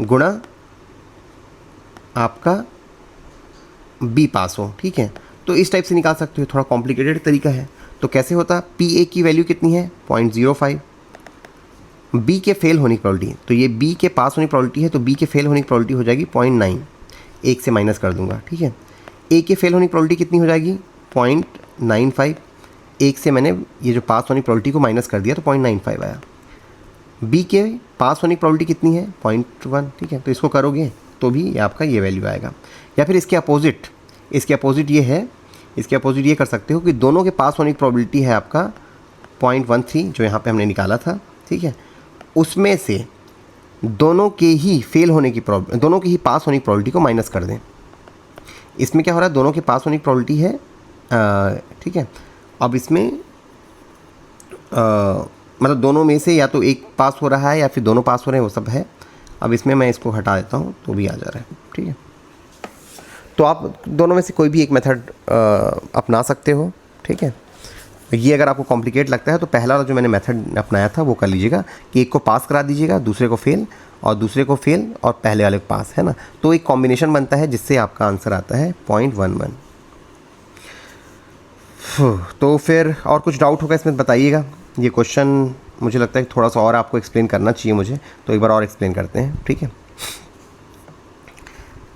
गुणा आपका बी पास हो, ठीक है। तो इस टाइप से निकाल सकते हो, थोड़ा कॉम्प्लिकेटेड तरीका है। तो कैसे होता, पी ए की वैल्यू कितनी है 0.05, बी के फेल होने की प्रोबेबिलिटी, तो ये बी के पास होने की प्रोबेबिलिटी है, तो बी के फेल होने की प्रोबेबिलिटी हो जाएगी 0.9, 1 से माइनस कर दूंगा, ठीक है। ए के फेल होने की प्रोबेबिलिटी कितनी हो जाएगी 0.95, 1 से मैंने ये जो पास होने की प्रोबेबिलिटी को माइनस कर दिया तो 0.95 आया। बी के पास होने की प्रोबेबिलिटी कितनी है 0.1, ठीक है। तो इसको करोगे तो भी आपका ये वैल्यू आएगा। या फिर इसके अपोजिट ये है, इसके अपोजिट ये कर सकते हो कि दोनों के पास होने की प्रोबेबिलिटी है आपका 0.13 जो यहाँ पे हमने निकाला था, ठीक है। उसमें से दोनों के ही पास होने की प्रोबेबिलिटी को माइनस कर दें। इसमें क्या हो रहा है, दोनों के पास होने की प्रोबेबिलिटी है, ठीक है। अब इसमें मतलब दोनों में से या तो एक पास हो रहा है या फिर दोनों पास हो रहे हैं, वो सब है। अब इसमें मैं इसको हटा देता हूँ तो भी आ जा रहा है, ठीक है। तो आप दोनों में से कोई भी एक मेथड अपना सकते हो, ठीक है। ये अगर आपको कॉम्प्लिकेट लगता है तो पहला जो मैंने मेथड अपनाया था वो कर लीजिएगा कि एक को पास करा दीजिएगा, दूसरे को फेल, और दूसरे को फेल और पहले वाले को पास, है ना। तो एक कॉम्बिनेशन बनता है जिससे आपका आंसर आता है 0.11। तो फिर और कुछ डाउट होगा इसमें बताइएगा। ये क्वेश्चन मुझे लगता है कि थोड़ा सा और आपको एक्सप्लेन करना चाहिए मुझे, तो एक बार और एक्सप्लेन करते हैं, ठीक है।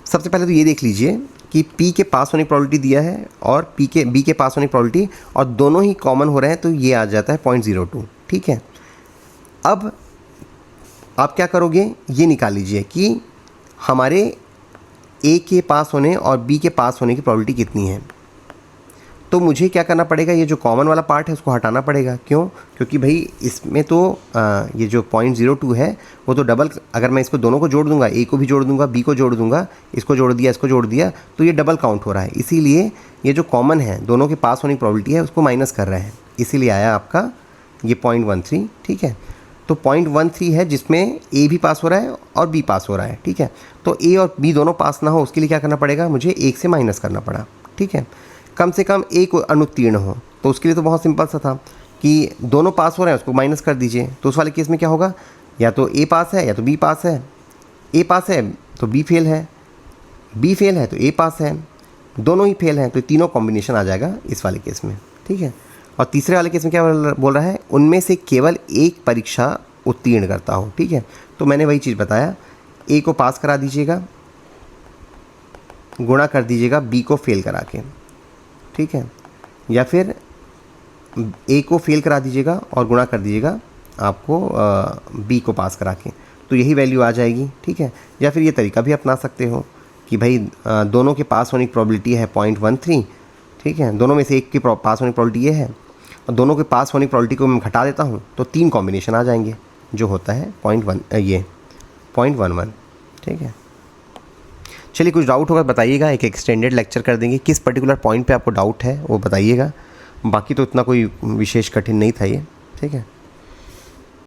सबसे पहले तो ये देख लीजिए कि P के पास होने की प्रोबेबिलिटी दिया है और बी के पास होने की प्रोबेबिलिटी, और दोनों ही कॉमन हो रहे हैं तो ये आ जाता है 0.02, ठीक है। अब आप क्या करोगे, ये निकाल लीजिए कि हमारे A के पास होने और B के पास होने की प्रोबेबिलिटी कितनी है। तो मुझे क्या करना पड़ेगा, ये जो कॉमन वाला पार्ट है उसको हटाना पड़ेगा। क्यों, क्योंकि भाई इसमें तो ये जो 0.02 है वो तो डबल, अगर मैं इसको दोनों को जोड़ दूंगा, ए को भी जोड़ दूंगा, बी को जोड़ दूंगा, इसको जोड़ दिया, तो ये डबल काउंट हो रहा है। इसीलिए ये जो कॉमन है दोनों के पास होने की प्रोबेबिलिटी है उसको माइनस कर रहे हैं, इसीलिए आया आपका ये 0.13, ठीक है। तो 0.13 है जिसमें ए भी पास हो रहा है और बी पास हो रहा है, ठीक है। तो ए और बी दोनों पास ना हो उसके लिए क्या करना पड़ेगा, मुझे 1 से माइनस करना पड़ा, ठीक है। कम से कम ए को अनुत्तीर्ण हो, तो उसके लिए तो बहुत सिंपल सा था कि दोनों पास हो रहे हैं उसको माइनस कर दीजिए। तो उस वाले केस में क्या होगा, या तो ए पास है या तो बी पास है। ए पास है तो बी फेल है, बी फेल है तो ए पास है, दोनों ही फेल हैं, तो तीनों कॉम्बिनेशन आ जाएगा इस वाले केस में, ठीक है। और तीसरे वाले केस में क्या बोल रहा है, उनमें से केवल एक परीक्षा उत्तीर्ण करता हो, ठीक है। तो मैंने वही चीज़ बताया, ए को पास करा दीजिएगा, गुणा कर दीजिएगा बी को फेल करा के, ठीक है, या फिर ए को फेल करा दीजिएगा और गुणा कर दीजिएगा आपको बी को पास करा के, तो यही वैल्यू आ जाएगी, ठीक है। या फिर ये तरीका भी अपना सकते हो कि भाई दोनों के पास होने की प्रोबेबिलिटी है 0.13, ठीक है, दोनों में से एक के पास होने की प्रोबेबिलिटी ये है और दोनों के पास होने की प्रोबेबिलिटी को मैं घटा देता हूँ तो 3 कॉम्बिनेशन आ जाएंगे जो होता है 0.11, ठीक है। चलिए, कुछ डाउट होगा बताइएगा, एक एक्सटेंडेड लेक्चर कर देंगे, किस पर्टिकुलर पॉइंट पे आपको डाउट है वो बताइएगा। बाकी तो इतना कोई विशेष कठिन नहीं था ये, ठीक है।